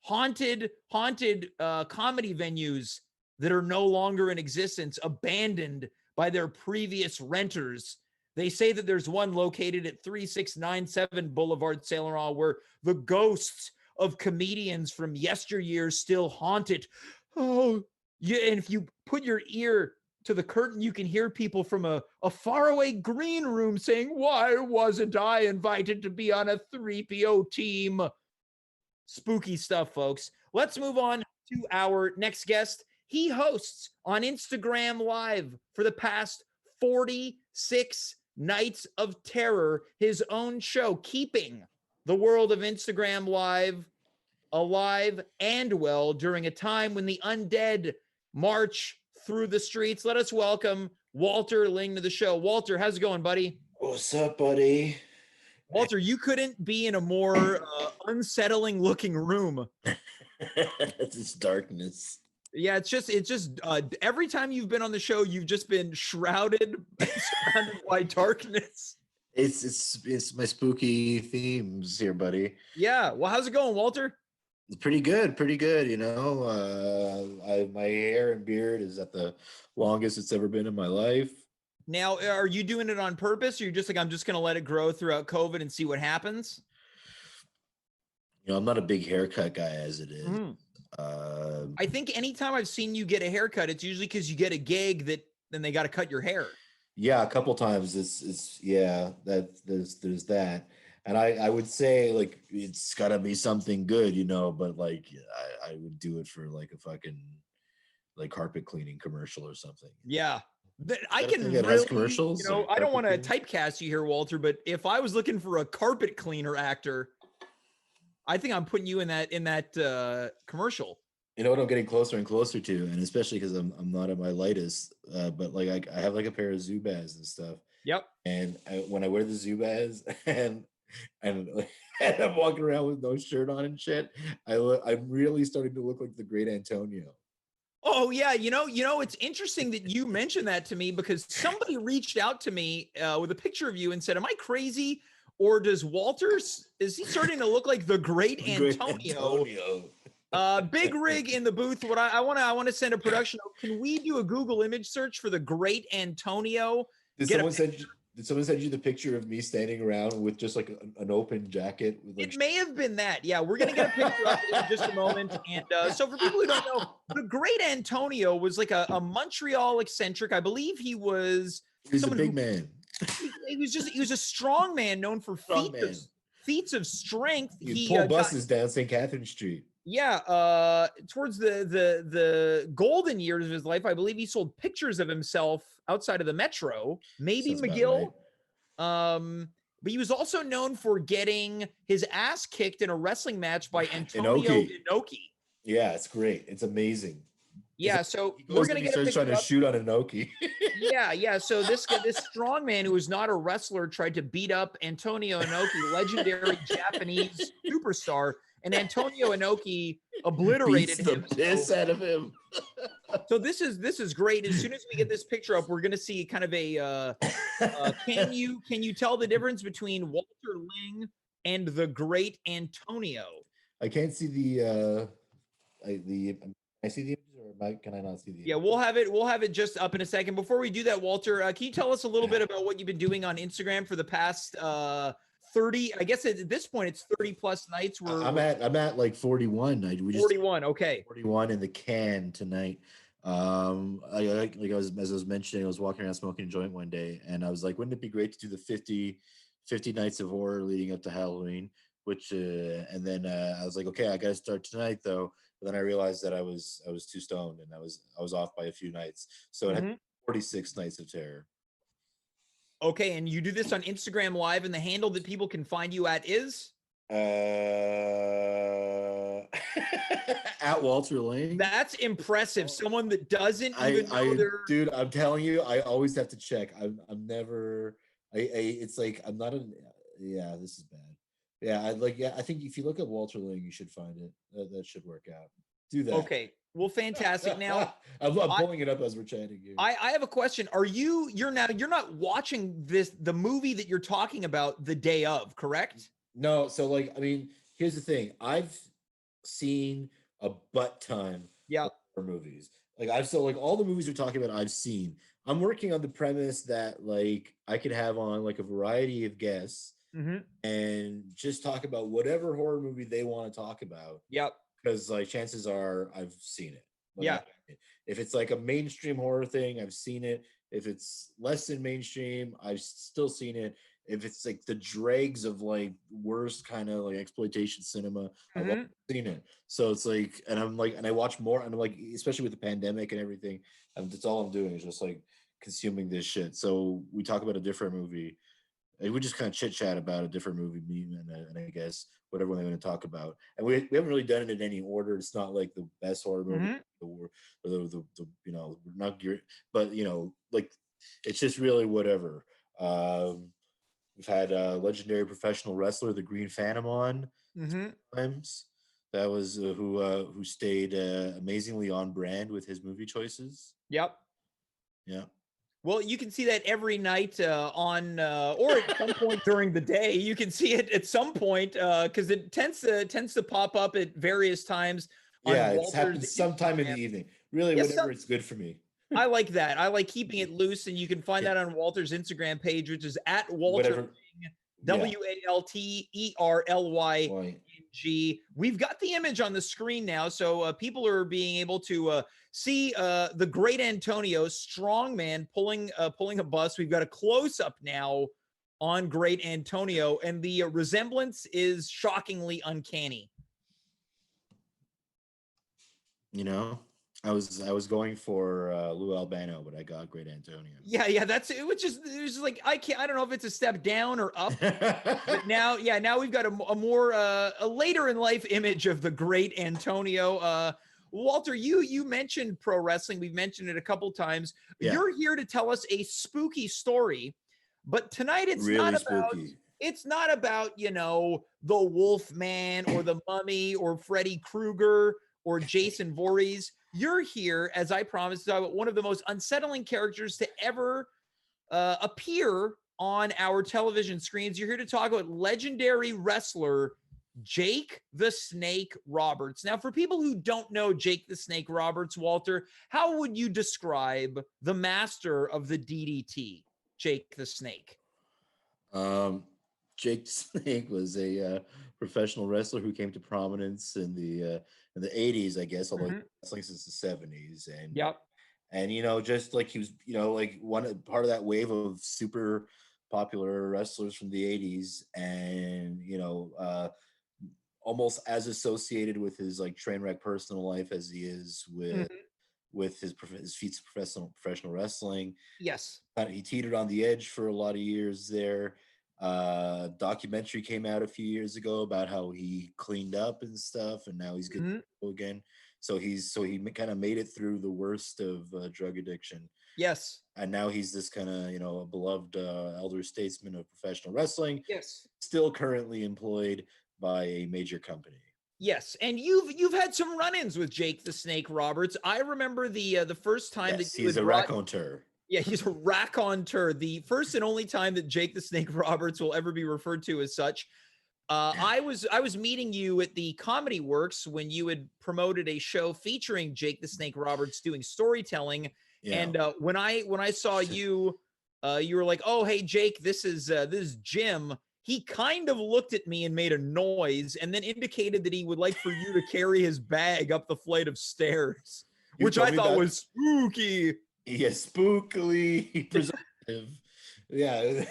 haunted comedy venues that are no longer in existence, abandoned by their previous renters. They say that there's one located at 3697 Boulevard Saint Laurent where the ghosts of comedians from yesteryear still haunt it. Oh, yeah. And if you put your ear to the curtain, you can hear people from a faraway green room saying, "Why wasn't I invited to be on a 3PO team?" Spooky stuff, folks. Let's move on to our next guest. He hosts on Instagram Live for the past 46 nights of terror, his own show, keeping the world of Instagram Live alive and well during a time when the undead march through the streets. Let us welcome Walter Lyng to the show. Walter, how's it going, buddy? What's up, buddy? Walter, you couldn't be in a more unsettling looking room. It's darkness. Yeah, it's just every time you've been on the show, you've just been shrouded, surrounded by darkness. It's my spooky themes here, buddy. Yeah. Well, how's it going, Walter? It's pretty good. You know, my hair and beard is at the longest it's ever been in my life. Now, are you doing it on purpose, or you're just like, I'm just going to let it grow throughout COVID and see what happens? You know, I'm not a big haircut guy as it is. I think anytime I've seen you get a haircut, it's usually because you get a gig that then they got to cut your hair. Yeah, a couple times. There's that. And I would say, like, it's gotta be something good, you know, but like I would do it for like a fucking like carpet cleaning commercial or something. Yeah. I can really, has commercials, you know, like I don't want to cleaning? typecast you here, Walter, but if I was looking for a carpet cleaner actor, I think I'm putting you in that commercial. You know what I'm getting closer and closer to, and especially because I'm not at my lightest, but like I have like a pair of Zubaz and stuff. Yep. And when I wear the Zubaz and I'm walking around with no shirt on and shit, I'm really starting to look like the great Antonio. Oh yeah, you know, it's interesting that you mentioned that to me, because somebody reached out to me with a picture of you and said, "Am I crazy, or is he starting to look like the great Antonio?" Big Rig in the booth. What I want to send a production. Can we do a Google image search for the great Antonio? Did someone send you the picture of me standing around with just like an open jacket? With like, it may have been that. Yeah, we're gonna get a picture up in just a moment. And so for people who don't know, the great Antonio was like a Montreal eccentric. I believe he was a big man. He was a strong man known for feats of strength. He pulled buses down St. Catherine Street. Yeah, towards the golden years of his life, I believe he sold pictures of himself outside of the metro, maybe McGill. Right. But he was also known for getting his ass kicked in a wrestling match by Antonio Inoki. Yeah, it's great. It's amazing. Yeah, so we're gonna get trying to shoot on Inoki. Yeah. So this strong man who was not a wrestler tried to beat up Antonio Inoki, legendary Japanese superstar. And Antonio Inoki obliterated him. The piss out of him. So this is great. As soon as we get this picture up, we're going to see kind of a. Can you tell the difference between Walter Lyng and the great Antonio? I can't see the. I see the image, or can I not see the image? Yeah, we'll have it just up in a second. Before we do that, Walter, can you tell us a little bit about what you've been doing on Instagram for the past 30, I guess at this point it's 30 plus nights. I'm at like 41. 41. Okay. 41 in the can tonight. As I was mentioning, I was walking around smoking a joint one day, and I was like, wouldn't it be great to do the 50 nights of horror leading up to Halloween? Which and then I was like, okay, I gotta start tonight though. But then I realized that I was too stoned, and I was off by a few nights. So it had 46 nights of terror. Okay, and you do this on Instagram Live, and the handle that people can find you at is? At Walter Lyng. That's impressive. Someone that doesn't even know their... Dude, I'm telling you, I always have to check. I'm never... it's like, I'm not a... Yeah, this is bad. Yeah, I think if you look at Walter Lyng, you should find it. That should work out. Do that. Okay. Well, fantastic. Now I'm pulling it up as we're chatting here. I have a question. You're not watching the movie that you're talking about the day of, correct? No. So like, I mean, here's the thing. I've seen a butt ton of movies. Like all the movies we're talking about, I've seen. I'm working on the premise that like I could have on like a variety of guests and just talk about whatever horror movie they want to talk about. Yep. Because like chances are I've seen it. Like, yeah. If it's like a mainstream horror thing, I've seen it. If it's less than mainstream, I've still seen it. if it's like the dregs of like worst kind of like exploitation cinema, I've already seen it. So it's like, and I'm like, and I watch more, and I'm like, especially with the pandemic and everything, that's all I'm doing is just like consuming this shit. So we talk about a different movie. And we just kind of chit chat about a different movie, and I guess whatever we're going to talk about. And we haven't really done it in any order. It's not like the best horror movie, or the you know, not gear, but you know, like it's just really whatever. We've had a legendary professional wrestler, the Green Phantom, on times. That was who stayed amazingly on brand with his movie choices. Yep. Yeah. Well, you can see that every night on or at some point during the day. You can see it at some point because it tends to pop up at various times. Yeah, it's happened sometime in the evening. Really, whatever it's good for me. I like that. I like keeping it loose, and you can find that on Walter's Instagram page, which is at Walter Lyng, WALTERLYNG. We've got the image on the screen now, so people are being able to see the great Antonio, strongman, pulling a bus. We've got a close up now on great Antonio, and the resemblance is shockingly uncanny. You know, I was going for Lou Albano, but I got great Antonio. Yeah, it was just like I don't know if it's a step down or up, but now we've got a more a later in life image of the great Antonio. Walter, you mentioned pro wrestling. We've mentioned it a couple times. Yeah. You're here to tell us a spooky story, but tonight it's really not about spooky. It's not about, you know, the Wolfman or the Mummy or Freddy Krueger or Jason Voorhees. You're here, as I promised, to talk about one of the most unsettling characters to ever appear on our television screens. You're here to talk about legendary wrestler Jake the Snake Roberts. Now, for people who don't know Jake the Snake Roberts, Walter, how would you describe the master of the DDT, Jake the Snake? Jake the Snake was a professional wrestler who came to prominence in the 80s, I guess, although wrestling since the 70s. And and you know, just like he was, you know, like part of that wave of super popular wrestlers from the 80s, and you know, almost as associated with his like train wreck personal life as he is with his feats of professional wrestling. Yes, he teetered on the edge for a lot of years there. Documentary came out a few years ago about how he cleaned up and stuff, and now he's good to go again. So he kind of made it through the worst of drug addiction. Yes, and now he's this kind of, you know, a beloved elder statesman of professional wrestling. Yes, still currently employed by a major company. Yes, and you've had some run-ins with Jake the Snake Roberts. I remember the first time that he's a raconteur. Yeah, he's a raconteur. The first and only time that Jake the Snake Roberts will ever be referred to as such. I was meeting you at the Comedy Works when you had promoted a show featuring Jake the Snake Roberts doing storytelling. Yeah. And when I saw you, you were like, "Oh, hey Jake, this is Jim." He kind of looked at me and made a noise, and then indicated that he would like for you to carry his bag up the flight of stairs, which I thought was spooky. Yeah, spookily preservative. Yeah,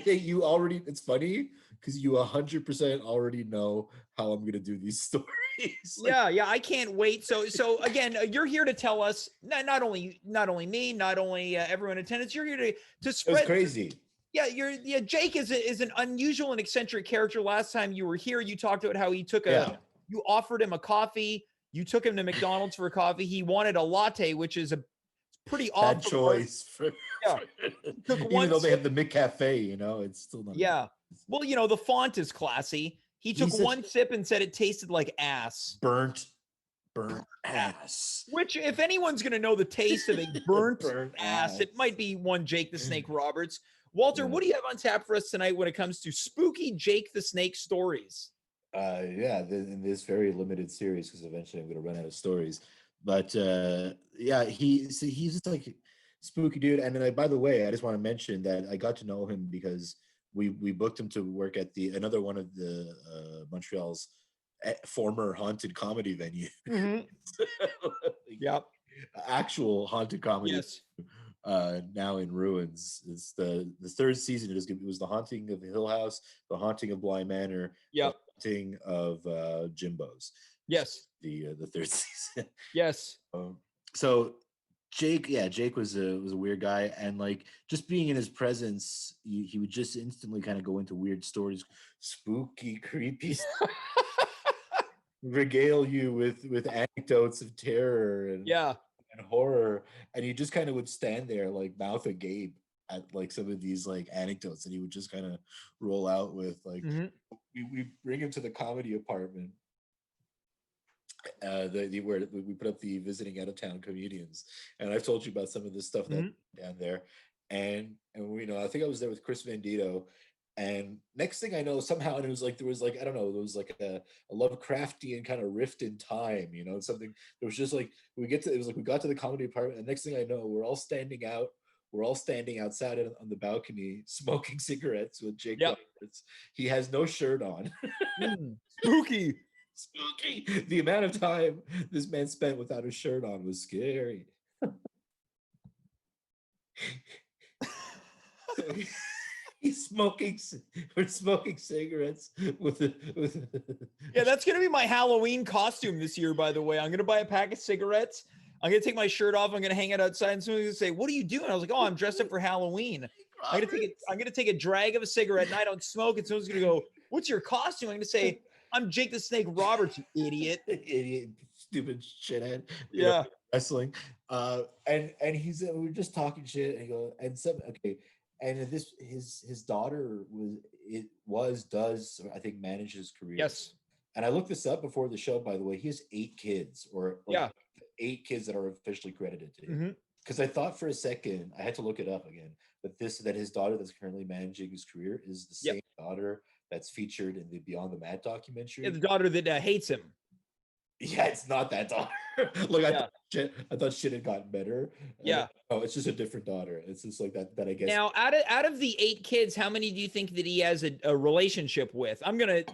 you already. It's funny because you 100% already know how I'm gonna do these stories. Like, yeah, I can't wait. So again, you're here to tell us not only me, not only everyone in attendance. You're here to spread. It's crazy. Yeah, Jake is an unusual and eccentric character. Last time you were here, you talked about how he took you offered him a coffee. You took him to McDonald's for a coffee. He wanted a latte, which is a pretty odd choice. Even though they have the McCafe, you know, it's still not. Yeah. Well, you know, the font is classy. He took one sip and said it tasted like ass. Burnt ass. Which, if anyone's going to know the taste of a burnt ass, it might be one Jake the Snake Roberts. Walter, what do you have on tap for us tonight when it comes to spooky Jake the Snake stories? In this very limited series, because eventually I'm going to run out of stories. But he's just like spooky dude. And then, by the way, I just want to mention that I got to know him because we booked him to work at another one of the Montreal's former haunted comedy venue. Yep, actual haunted comedy. Yes. now in ruins. It's the third season. It was The Haunting of Hill House, The Haunting of Bly Manor, Yep. The Haunting of Jimbo's. Yes. The third season. Yes. So Jake was a weird guy, and like just being in his presence, he would just instantly kind of go into weird stories, spooky, creepy, regale you with anecdotes of terror and horror, and he just kind of would stand there like mouth agape at like some of these like anecdotes that he would just kind of roll out with. Like we bring him to the comedy apartment, where we put up the visiting out of town comedians, and I've told you about some of this stuff that down there, and we I think I was there with Chris Vandito, and next thing I know, somehow, and it was like there was like I don't know, there was like a Lovecraftian kind of rift in time, something. There was just like we got to the comedy apartment, and next thing I know, we're all standing outside on the balcony smoking cigarettes with Jake Roberts. He has no shirt on. Spooky. The amount of time this man spent without a shirt on was scary. We're smoking cigarettes with Yeah, that's gonna be my Halloween costume this year, by the way. I'm gonna buy a pack of cigarettes. I'm gonna take my shirt off. I'm gonna hang it outside, and someone's gonna say, "What are you doing?" I was like, "Oh, I'm dressed up for Halloween." I'm gonna take a drag of a cigarette, and I don't smoke. And someone's gonna go, "What's your costume?" I'm gonna say, "I'm Jake the Snake Roberts, you idiot." Idiot, stupid shithead. Yeah. Wrestling. And we were just talking shit, and and his daughter does I think manage his career. Yes. And I looked this up before the show, by the way. He has 8 kids, or 8 kids that are officially credited to him. Because I thought for a second, I had to look it up again, but that his daughter that's currently managing his career is the same daughter that's featured in the Beyond the Mat documentary. Yeah, the daughter that hates him. Yeah, it's not that daughter. Like I thought shit had gotten better. Oh, it's just a different daughter. It's just like that I guess. Now, out of the 8 kids, how many do you think that he has a relationship with? I'm gonna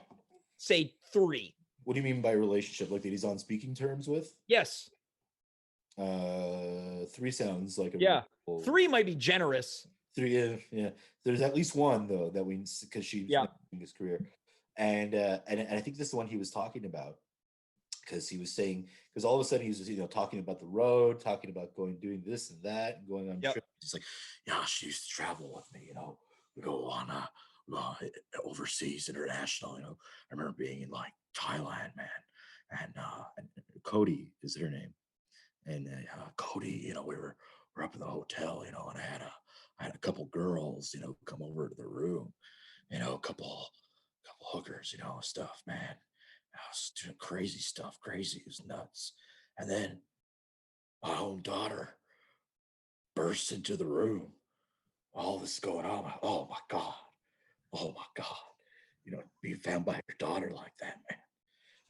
say 3. What do you mean by relationship? Like that he's on speaking terms with? Yes. 3 sounds like a 3 might be generous. 3, yeah. There's at least one though that because she's in his career, and I think this is the one he was talking about, because he was saying, because all of a sudden he was talking about the road, talking about doing this and that, and going on trips. He's like, yeah, she used to travel with me. We go on overseas, international. I remember being in like Thailand, man, and Cody is her name. And Cody, we're up in the hotel, and I had a couple girls, come over to the room, a couple hookers, stuff, man. I was doing crazy stuff, crazy. It was nuts. And then my own daughter bursts into the room. All this is going on. Oh my God. Being found by your daughter like that, man.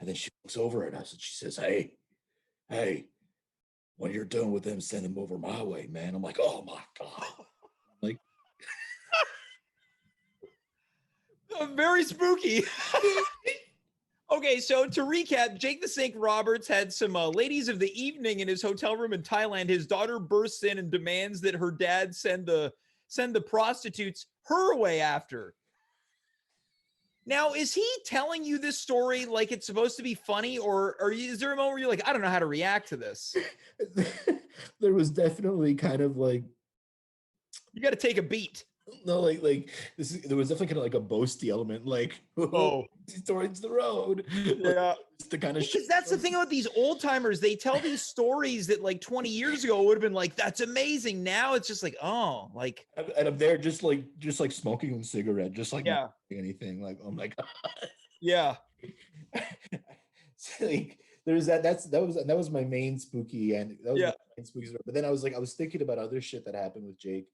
And then she looks over at us and she says, hey, when you're done with them, send them over my way, man. I'm like, oh my God. Like, very spooky. Okay, so to recap, Jake the Snake Roberts had some ladies of the evening in his hotel room in Thailand. His daughter bursts in and demands that her dad send the prostitutes her way after. Now, is he telling you this story like it's supposed to be funny, or is there a moment where you're like, I don't know how to react to this? There was definitely kind of like, you got to take a beat. No, like there was definitely kind of like a boasty element, like towards the road. Yeah, the kind of because that's the thing about these old timers. They tell these stories that like 20 years ago would have been like, that's amazing. Now it's just like, oh, like, and I'm there just like smoking a cigarette, just like not doing anything. Like, oh my God. Yeah. So, like, there's that was my main spooky, and that was my main spooky story. But then I was thinking about other shit that happened with Jake,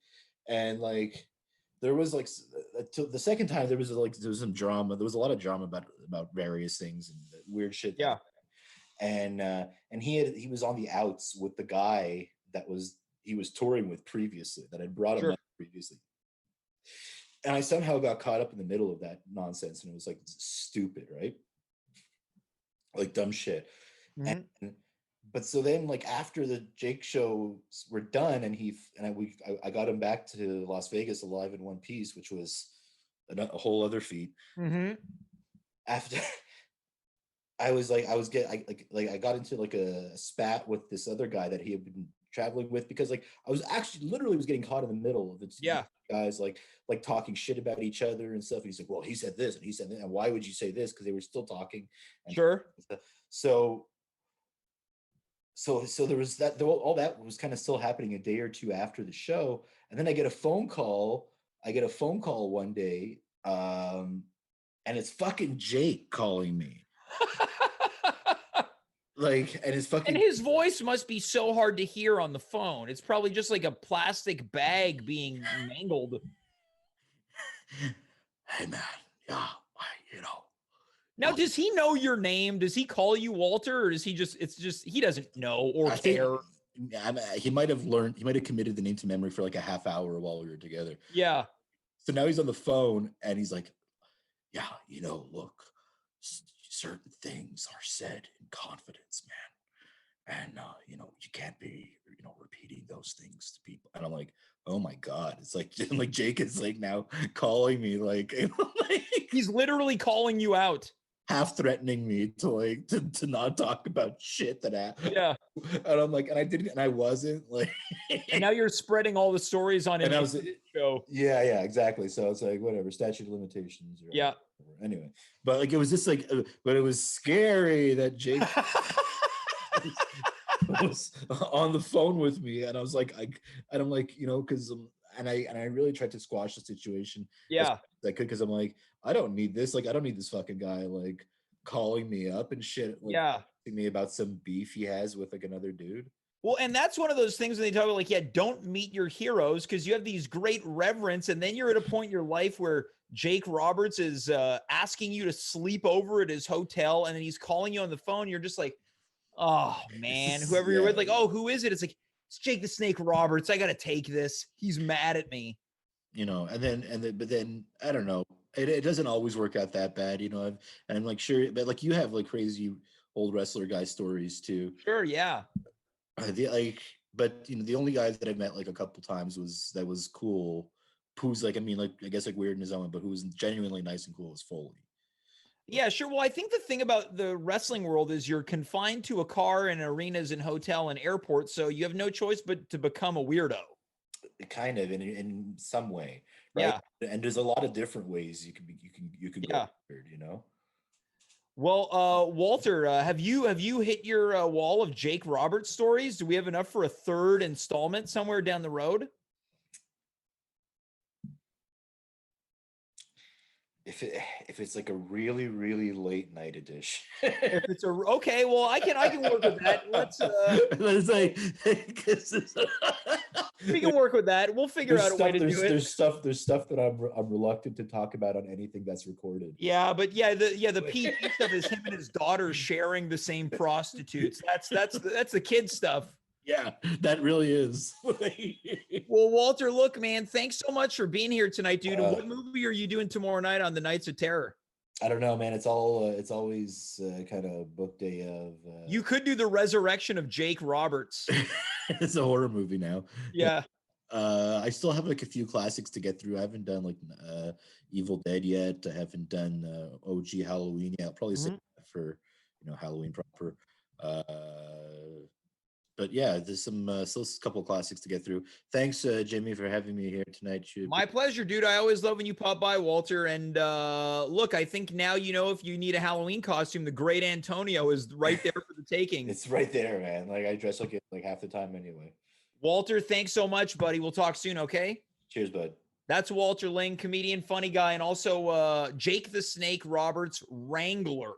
and like. There was like the second time there was some drama. There was a lot of drama about various things and weird shit. Yeah. And he was on the outs with the guy he was touring with previously, that had brought him up previously. And I somehow got caught up in the middle of that nonsense, and it was like stupid, right? Like dumb shit. And but so then like after the Jake shows were done and I got him back to Las Vegas alive in one piece, which was a whole other feat. Mm-hmm. After I got into like a spat with this other guy that he had been traveling with, because like I was actually literally was getting caught in the middle of it. Yeah. Guys like talking shit about each other and stuff. And he's like, well, he said this and he said that, and why would you say this? Because they were still talking. And Sure. So there was that, all that was kind of still happening a day or two after the show. And then I get a phone call one day, and it's fucking Jake calling me. Like, and his voice must be so hard to hear on the phone. It's probably just like a plastic bag being mangled. Hey man, yeah, Now, does he know your name? Does he call you Walter, or does he just, he doesn't know or care? He might have committed the name to memory for like a half hour while we were together. Yeah. So now he's on the phone and he's like, yeah, look, certain things are said in confidence, man. And, you can't be, repeating those things to people. And I'm like, oh my God. It's like Jake is like now calling me, like, he's literally calling you out. Half threatening me to not talk about shit that happened. Yeah. And I'm like, and I didn't, and I wasn't like, and now you're spreading all the stories on and him. I was, show. Yeah, exactly. So it's like, whatever, statute of limitations. Yeah. Whatever. Anyway, but like, it was just like, but it was scary that Jake was on the phone with me. And I was like, I'm like, cause and I really tried to squash the situation. Yeah. I could, cause I'm like, I don't need this. Like, I don't need this fucking guy, like calling me up and shit. Like, yeah. Me about some beef he has with like another dude. Well, and that's one of those things when they talk about like, yeah, don't meet your heroes, because you have these great reverence, and then you're at a point in your life where Jake Roberts is asking you to sleep over at his hotel, and then he's calling you on the phone. You're just like, oh man, whoever you're with, like, oh, who is it? It's like, it's Jake the Snake Roberts. I got to take this. He's mad at me. But then I don't know. It doesn't always work out that bad, and I'm like, sure, but like you have like crazy old wrestler guy stories too. Sure, yeah. But the only guy that I met like a couple times was cool, who's like, I mean, like, I guess like weird in his own, but who was genuinely nice and cool, is Foley. Yeah, sure. Well, I think the thing about the wrestling world is you're confined to a car and arenas and hotel and airports, so you have no choice but to become a weirdo. Kind of in some way, right? Yeah. And there's a lot of different ways you can go weird, Well, Walter, have you hit your wall of Jake Roberts stories? Do we have enough for a third installment somewhere down the road? If it's like a really, really late night edition. If it's okay, well, I can work with that. Let's like, we can work with that. We'll figure out a way to do it. There's stuff that I'm reluctant to talk about on anything that's recorded. Yeah, but the PG stuff is him and his daughter sharing the same prostitutes. That's the kid stuff. Yeah, that really is. Well, Walter, look, man, thanks so much for being here tonight, dude. What movie are you doing tomorrow night on the Nights of Terror? I don't know, man. It's always kind of book day of. You could do the resurrection of Jake Roberts. It's a horror movie now. Yeah. I still have like a few classics to get through. I haven't done like Evil Dead yet. I haven't done OG Halloween yet. I'll probably save that for Halloween proper. But yeah, there's still a couple of classics to get through. Thanks, Jimmy, for having me here tonight. My pleasure, dude. I always love when you pop by, Walter. And look, I think now if you need a Halloween costume, the Great Antonio is right there for the taking. It's right there, man. Like, I dress like it like half the time anyway. Walter, thanks so much, buddy. We'll talk soon, okay? Cheers, bud. That's Walter Lyng, comedian, funny guy, and also Jake the Snake Roberts, Wrangler.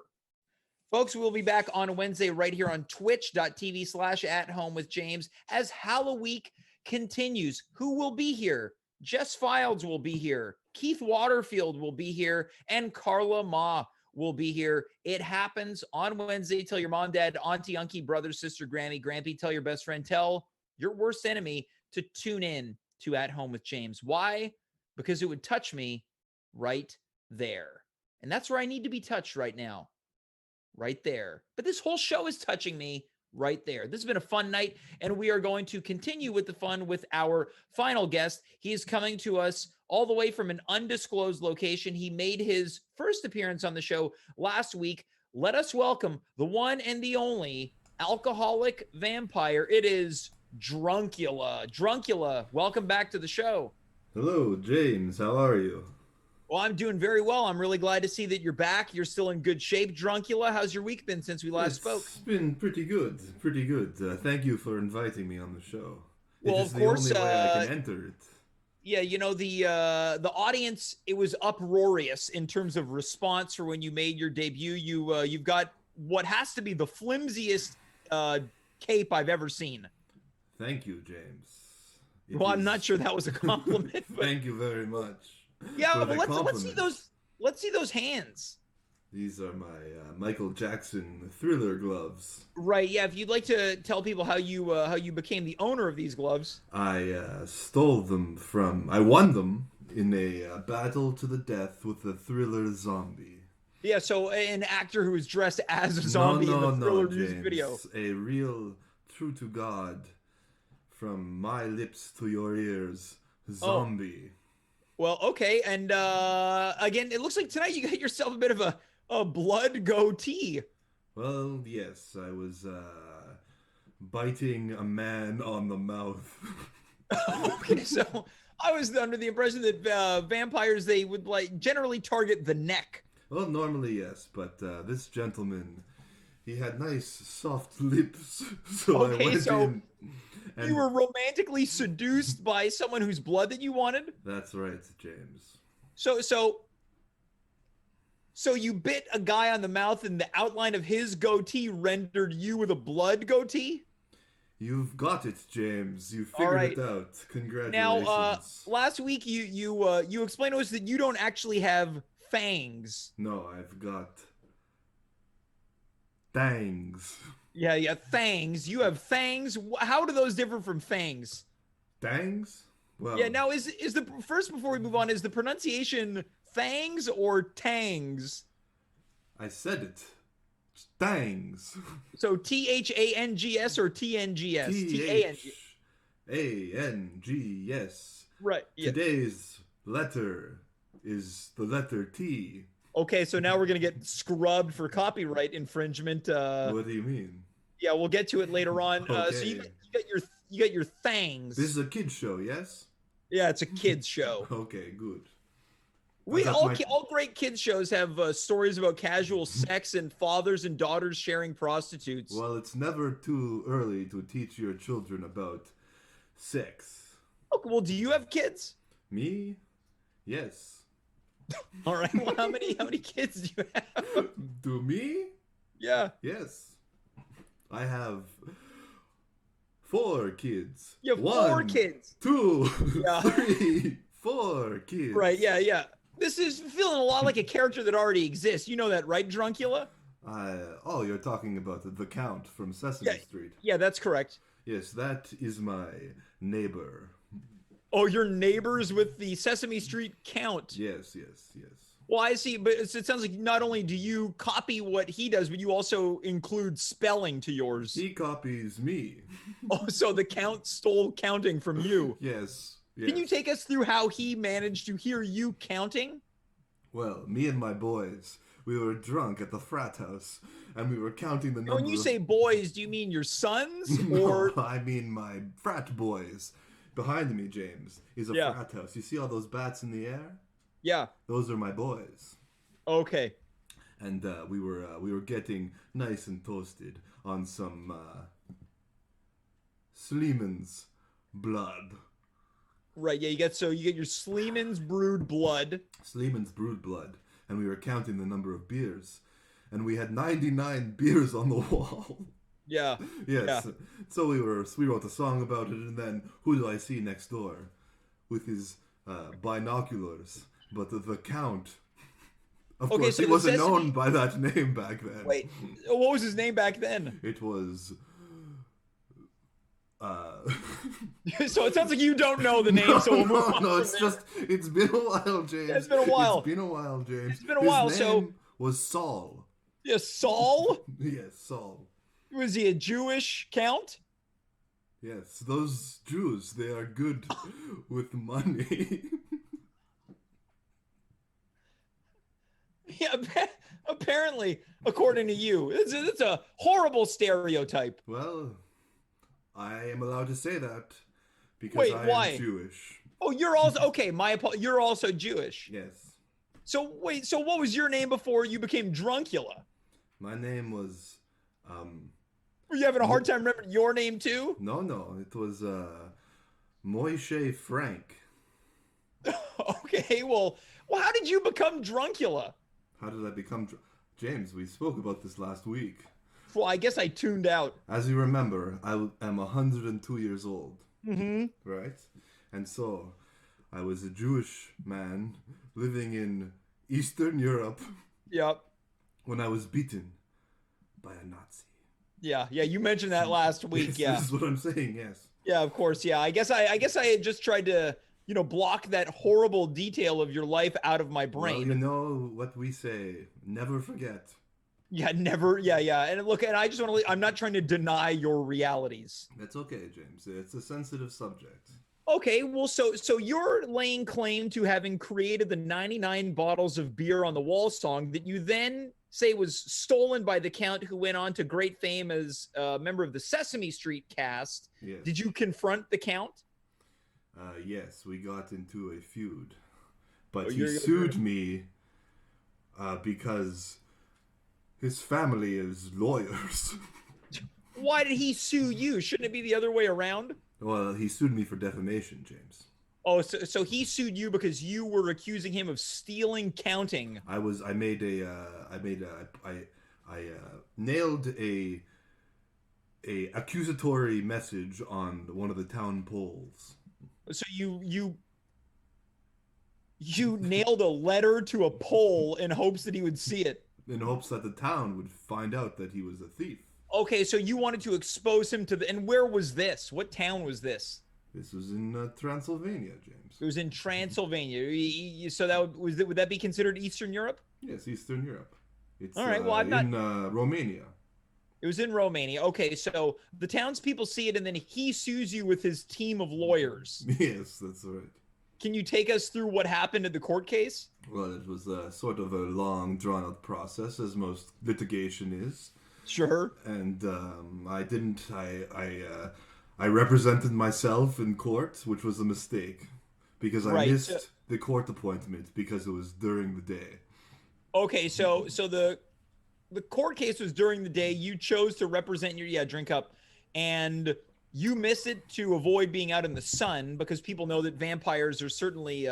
Folks, we'll be back on Wednesday right here on twitch.tv/@homewithjames as HALLOWEEK continues. Who will be here? Jess Files will be here. Keith Waterfield will be here. And Carla Ma will be here. It happens on Wednesday. Tell your mom, dad, auntie, uncle, brother, sister, granny, grampy. Tell your best friend. Tell your worst enemy to tune in to At Home with James. Why? Because it would touch me right there. And that's where I need to be touched right now. Right there. But this whole show is touching me right there. This has been a fun night, and we are going to continue with the fun with our final guest. He is coming to us all the way from an undisclosed location. He made his first appearance on the show last week. Let us welcome the one and the only alcoholic vampire. It is Drunkula. Drunkula, welcome back to the show. Hello, James. How are you? Well, I'm doing very well. I'm really glad to see that you're back. You're still in good shape. Drunkula, how's your week been since we last spoke? It's been pretty good. Pretty good. Thank you for inviting me on the show. Well, it is of course, the only way I can enter it. Yeah, you know, the audience, it was uproarious in terms of response for when you made your debut. You've got what has to be the flimsiest cape I've ever seen. Thank you, James. I'm not sure that was a compliment. But... Thank you very much. Yeah, but let's see those. Let's see those hands. These are my Michael Jackson Thriller gloves. Right. Yeah. If you'd like to tell people how you became the owner of these gloves. I stole them from. I won them in a battle to the death with a Thriller zombie. Yeah. So an actor who was dressed as a zombie in the Thriller music video. A real, true to God, from my lips to your ears, zombie. Oh. Well, okay, and again, it looks like tonight you got yourself a bit of a blood goatee. Well, yes, I was biting a man on the mouth. Okay, so I was under the impression that vampires, they would generally target the neck. Well, normally yes, but this gentleman, he had nice soft lips, so I went in. And you were romantically seduced by someone whose blood that you wanted? That's right, James. So you bit a guy on the mouth and the outline of his goatee rendered you with a blood goatee? You've got it, James. You figured it out. Congratulations. Now, last week you explained to us that you don't actually have fangs. No, I've got fangs. Yeah, fangs. You have fangs. How do those differ from fangs? Fangs? Well, yeah. Now, is the first before we move on, is the pronunciation fangs or tangs? I said it. Tangs. So THANGS or TNGS? THANGS. Right. Yeah. Today's letter is the letter T. Okay, so now we're gonna get scrubbed for copyright infringement. What do you mean? Yeah, we'll get to it later on. Okay. So you got your fangs. This is a kid's show, yes? Yeah, it's a kids show. Okay, good. All great kids shows have stories about casual sex and fathers and daughters sharing prostitutes. Well, it's never too early to teach your children about sex. Okay, well, do you have kids? Me? Yes. All right. Well, how many kids do you have? Do me? Yeah. Yes. I have 4 kids. You have 4 kids. 2, 3, 4 kids. Right. Yeah. This is feeling a lot like a character that already exists. You know that, right, Drunkula? You're talking about the Count from Sesame Street. Yeah, that's correct. Yes, that is my neighbor. Oh, you're neighbors with the Sesame Street Count. Yes. Well, I see, but it sounds like not only do you copy what he does, but you also include spelling to yours. He copies me. Oh, so the Count stole counting from you. Yes. Can you take us through how he managed to hear you counting? Well, me and my boys, we were drunk at the frat house, and we were counting the number. When you say boys, do you mean your sons? No, I mean my frat boys. Behind me, James, is a frat house. You see all those bats in the air? Yeah. Those are my boys. Okay. And we were getting nice and toasted on some Sleeman's blood. Right. Yeah. You get your Sleeman's brewed blood. Sleeman's brewed blood, and we were counting the number of beers, and we had 99 beers on the wall. Yeah. Yes. Yeah. So we wrote a song about it, and then who do I see next door with his binoculars? But the Count. Of course, he wasn't known by that name back then. Wait, what was his name back then? It was. So it sounds like you don't know the name. So we'll move on. No, it's been a while, James. It's been a while. It's been a while, James. It's been a while. His name was Saul. Yeah, Saul. Yes, Saul. Was he a Jewish count? Yes, those Jews, they are good with money. Yeah, apparently, according to you. It's a horrible stereotype. Well, I am allowed to say that because Wait, I why? am Jewish. Oh, you're also okay. You're also Jewish. Yes. So wait, so what was your name before you became Drunkula? My name was Were you having a hard time remembering your name too? No, it was Moishe Frank. Okay, well, how did you become Drunkula? How did I become James, we spoke about this last week. Well, I guess I tuned out. As you remember, I am 102 years old. Mm-hmm. Right? And so, I was a Jewish man living in Eastern Europe. Yep. When I was beaten by a Nazi. Yeah, you mentioned that last week. Yes, yeah. This is what I'm saying, yes. Yeah, of course. Yeah, I guess I had just tried to, block that horrible detail of your life out of my brain. Well, you know what we say, never forget. Yeah, never. Yeah. And look, and I just want to, I'm not trying to deny your realities. That's okay, James. It's a sensitive subject. Okay, well, so you're laying claim to having created the 99 bottles of beer on the wall song that you then say was stolen by the Count, who went on to great fame as a member of the Sesame Street cast. Yes. Did you confront the Count? Yes, we got into a feud. But he sued me because his family is lawyers. Why did he sue you? Shouldn't it be the other way around? Well, he sued me for defamation, James. Oh, so he sued you because you were accusing him of stealing counting. I nailed a accusatory message on one of the town polls. So you nailed a letter to a pole in hopes that he would see it. In hopes that the town would find out that he was a thief. Okay, so you wanted to expose him to and where was this? What town was this? This was in Transylvania, James. It was in Transylvania. So would that be considered Eastern Europe? Yes, Eastern Europe. It's all right. Well, I'm not in Romania. It was in Romania. Okay, so the townspeople see it, and then he sues you with his team of lawyers. Yes, that's right. Can you take us through what happened at the court case? Well, it was sort of a long, drawn-out process, as most litigation is. Sure. And I represented myself in court, which was a mistake, because I missed the court appointment because it was during the day. Okay, so the court case was during the day. You chose to represent your drink up, and you missed it to avoid being out in the sun because people know that vampires are certainly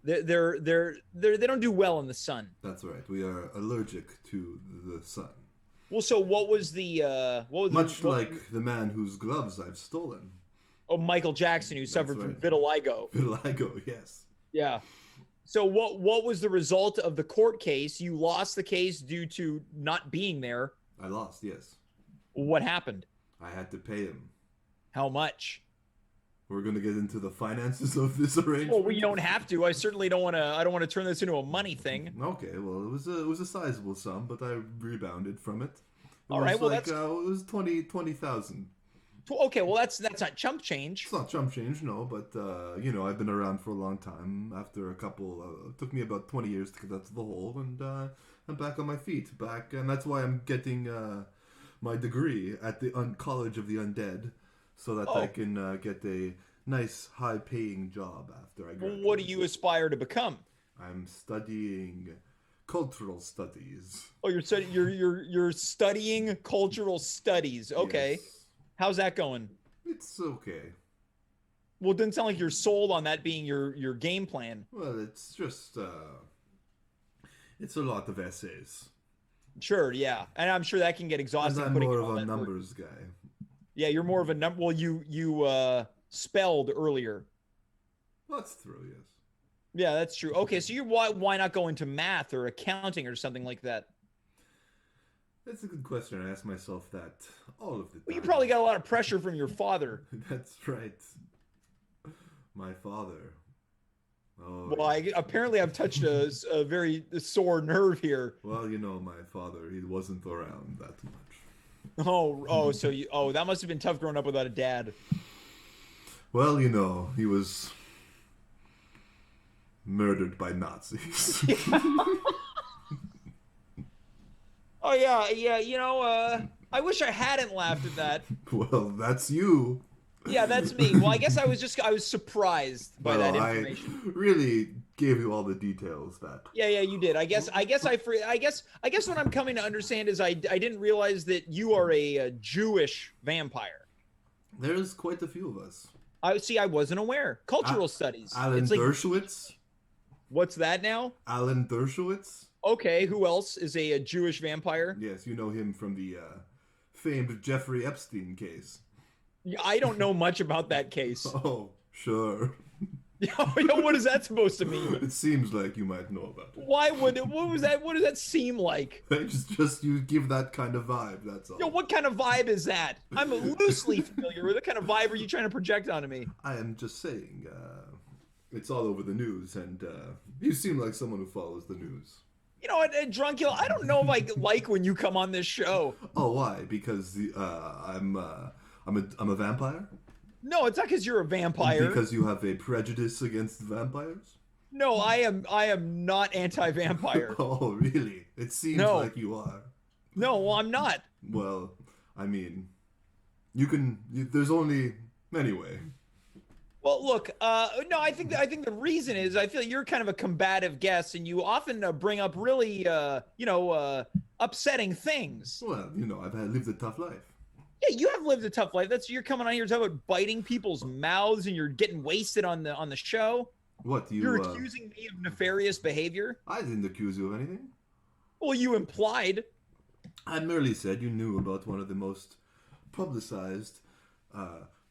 they don't do well in the sun. That's right. We are allergic to the sun. Well, so what was the like the man whose gloves I've stolen. Oh, Michael Jackson, who suffered from vitiligo. Vitiligo, yes. Yeah. So what was the result of the court case? You lost the case due to not being there. I lost, yes. What happened? I had to pay him. How much? We're going to get into the finances of this arrangement. Well, we don't have to. I certainly don't want to. I don't want to turn this into a money thing. Okay, well, it was a sizable sum, but I rebounded from it. All right, well, it was 20,000. Okay, well, that's not chump change. It's not chump change, no, but I've been around for a long time. After a couple, it took me about 20 years to get out of the hole, and I'm back on my feet, and that's why I'm getting my degree at the College of the Undead, so that I can get a nice, high-paying job after I graduate. What do you aspire to become? I'm studying cultural studies. Oh, you're studying cultural studies. Okay. Yes. How's that going? It's okay. Well, it doesn't sound like you're sold on that being your game plan. Well, it's just it's a lot of essays. Sure, yeah, and I'm sure that can get exhausting. And I'm more of a numbers guy. Yeah, you're more of a number. Well, you spelled earlier. That's true. Yes. Yeah, that's true. Okay, so why not go into math or accounting or something like that? That's a good question. I ask myself that all of the time. Well, you probably got a lot of pressure from your father. That's right. My father. Oh. Well, apparently I've touched a very sore nerve here. Well, my father, he wasn't around that much. So that must have been tough growing up without a dad. Well, he was murdered by Nazis. Oh yeah. I wish I hadn't laughed at that. Well, that's you. Yeah, that's me. Well, I guess I was surprised by that information. I really gave you all the details that. Yeah, you did. I guess what I'm coming to understand is I didn't realize that you are a Jewish vampire. There's quite a few of us. I wasn't aware. Cultural studies. Alan Dershowitz. What's that now? Alan Dershowitz. Okay, who else is a Jewish vampire? Yes, you know him from the famed Jeffrey Epstein case. I don't know much about that case. Oh, sure. What is that supposed to mean? It seems like you might know about it. What does that seem like? Just you give that kind of vibe, that's all. What kind of vibe is that? I'm loosely familiar with. What kind of vibe are you trying to project onto me? I am just saying, it's all over the news, and you seem like someone who follows the news. You know what, Drunkula, I don't know if I like when you come on this show. Oh, why? Because I'm a vampire? No, it's not because you're a vampire. Because you have a prejudice against vampires? No, I am not anti-vampire. Oh, really? It seems like you are. No, well, I'm not. Well, I mean, there's only anyway. Well, look, no, I think the reason is I feel you're kind of a combative guest, and you often bring up really, upsetting things. Well, I've lived a tough life. Yeah, you have lived a tough life. You're coming on here talking about biting people's mouths, and you're getting wasted on the show. What you're accusing me of nefarious behavior? I didn't accuse you of anything. Well, you implied. I merely said you knew about one of the most publicized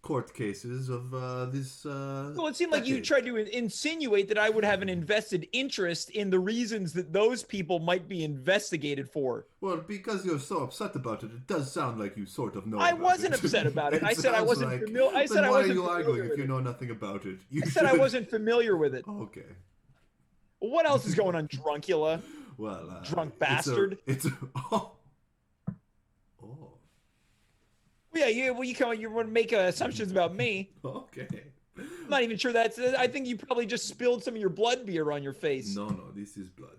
court cases of this well, it seemed like you tried to insinuate that I would have an invested interest in the reasons that those people might be investigated for. Well, because you're so upset about it, it does sound like you sort of know I wasn't upset about it. I said I wasn't familiar. I said I wasn't familiar. Why are you arguing if you know nothing about it? I said I wasn't familiar with it. Okay. What else is going on, Drunkula? Well, drunk bastard. You want to make assumptions about me. Okay. I'm not even sure I think you probably just spilled some of your blood beer on your face. No, this is blood.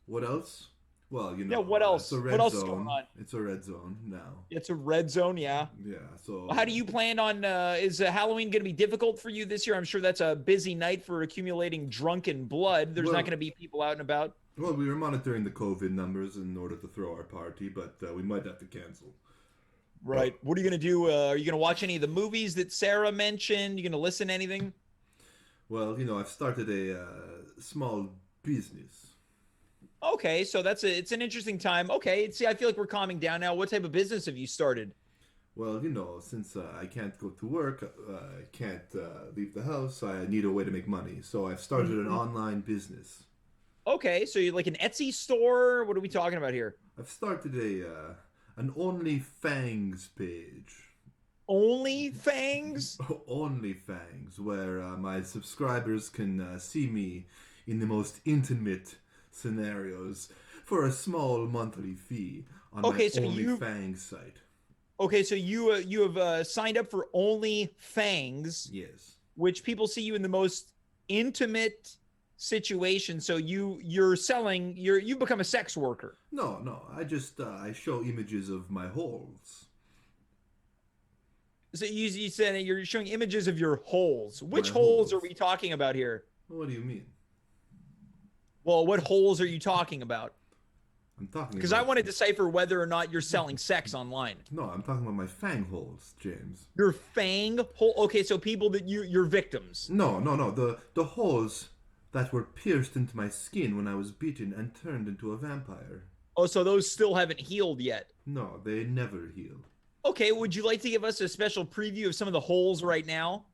What else? Well, Yeah, what else? It's a red what else zone. is going on? It's a red zone now. It's a red zone, yeah. Yeah, so... Well, how do you plan on, is Halloween going to be difficult for you this year? I'm sure that's a busy night for accumulating drunken blood. There's not going to be people out and about. Well, we were monitoring the COVID numbers in order to throw our party, but we might have to cancel. Right. What are you going to do? Are you going to watch any of the movies that Sarah mentioned? You going to listen to anything? Well, I've started a small business. Okay, so it's an interesting time. Okay, see, I feel like we're calming down now. What type of business have you started? Well, since I can't go to work, I can't leave the house, I need a way to make money. So I've started an online business. Okay, so you're like an Etsy store? What are we talking about here? I've started an OnlyFangs page. OnlyFangs? OnlyFangs, where my subscribers can see me in the most intimate scenarios for a small monthly fee on my OnlyFangs site. Okay, so you have signed up for OnlyFangs. Yes. Which people see you in the most intimate situation. So you've become a sex worker. No. I just I show images of my holes. So you said you're showing images of your holes. Which holes are we talking about here? What do you mean? Well, what holes are you talking about? I'm talking because I want to decipher whether or not you're selling sex online. No, I'm talking about my fang holes, James. Your fang hole? Okay, so people that you're victims. No. The holes that were pierced into my skin when I was beaten and turned into a vampire. Oh, so those still haven't healed yet? No, they never heal. Okay, would you like to give us a special preview of some of the holes right now?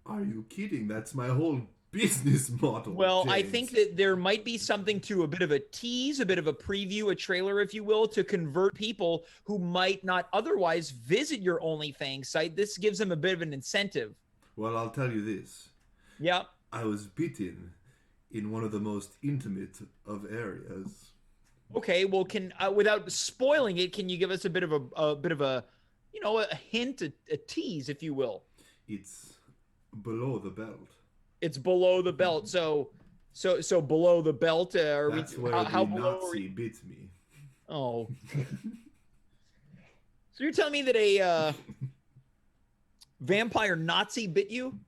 Are you kidding? That's my whole business model. Well, James. I think that there might be something to a bit of a tease, a bit of a preview, a trailer, if you will, to convert people who might not otherwise visit your OnlyFans site. This gives them a bit of an incentive. Well, I'll tell you this. Yeah. I was beaten in one of the most intimate of areas. Okay, well, can without spoiling it, can you give us a bit of a hint, a tease, if you will? It's below the belt. It's below the belt. So below the belt. That's where the Nazi bit me. Oh. So you're telling me that a vampire Nazi bit you?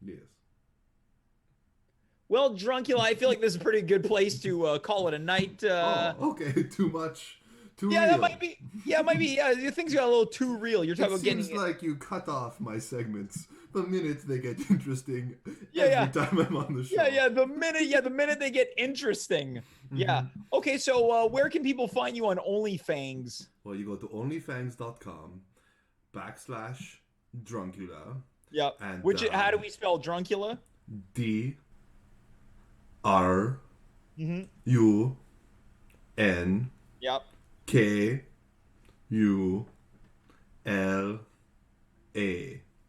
Yes. Well, Drunkula, I feel like this is a pretty good place to call it a night. Okay, too much. Too yeah, real. that might be. Yeah, it might be. Yeah, things got a little too real. You're talking about getting. It seems like you cut off my segments the minute they get interesting. Yeah, every time I'm on the show. Yeah. The minute they get interesting. Mm-hmm. Yeah. Okay, so where can people find you on OnlyFans? Well, you go to onlyfans.com/Drunkula. Yep. And how do we spell Drunkula? DRUN. Yep. KULA.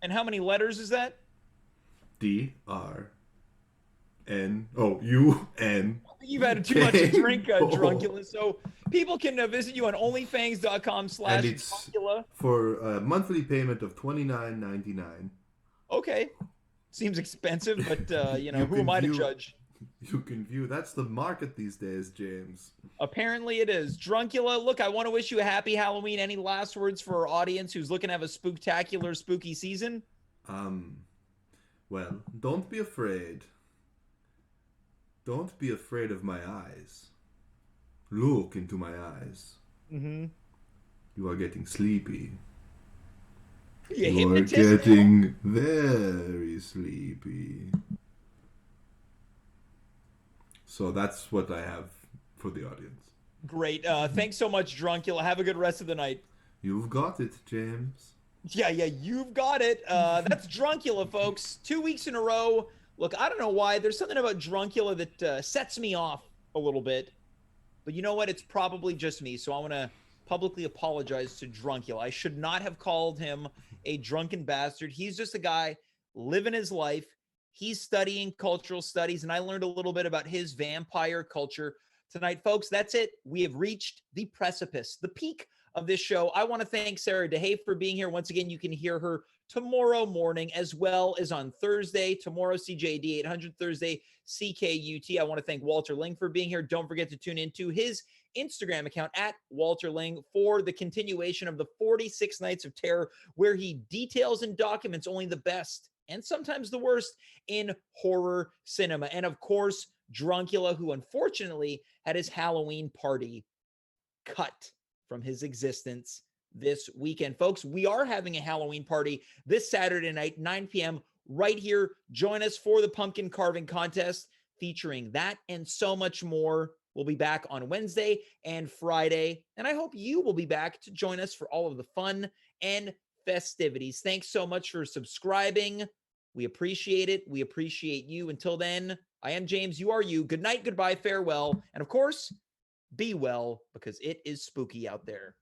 And how many letters is that? DRN. You've had too much to drink, Drunkula. So people can visit you on onlyfans.com/Drunkula. For a monthly payment of $29.99. Okay. Seems expensive, but who am I to judge? You can view. That's the market these days, James. Apparently it is. Drunkula, look, I want to wish you a happy Halloween. Any last words for our audience who's looking to have a spooktacular, spooky season? Well, don't be afraid. Don't be afraid of my eyes. Look into my eyes. Mm-hmm. You are getting sleepy. You are getting very sleepy. So that's what I have for the audience. Great. Thanks so much, Drunkula. Have a good rest of the night. You've got it, James. Yeah, you've got it. That's Drunkula, folks. 2 weeks in a row. Look, I don't know why. There's something about Drunkula that sets me off a little bit. But you know what? It's probably just me. So I want to publicly apologize to Drunkula. I should not have called him a drunken bastard. He's just a guy living his life. He's studying cultural studies, and I learned a little bit about his vampire culture tonight. Folks, that's it. We have reached the precipice, the peak of this show. I want to thank Sarah Deshaies for being here. Once again, you can hear her tomorrow morning as well as on Thursday. Tomorrow, CJAD 800, Thursday, CKUT. I want to thank Walter Lyng for being here. Don't forget to tune into his Instagram account at Walter Lyng for the continuation of the 46 Nights of Terror, where he details and documents only the best and sometimes the worst in horror cinema. And of course, Drunkula, who unfortunately had his Halloween party cut from his existence this weekend. Folks, we are having a Halloween party this Saturday night, 9 p.m. right here. Join us for the pumpkin carving contest featuring that and so much more. We'll be back on Wednesday and Friday, and I hope you will be back to join us for all of the fun and festivities. Thanks so much for subscribing. We appreciate it. We appreciate you. Until then, I am James. You are you. Good night, goodbye, farewell. And of course, be well, because it is spooky out there.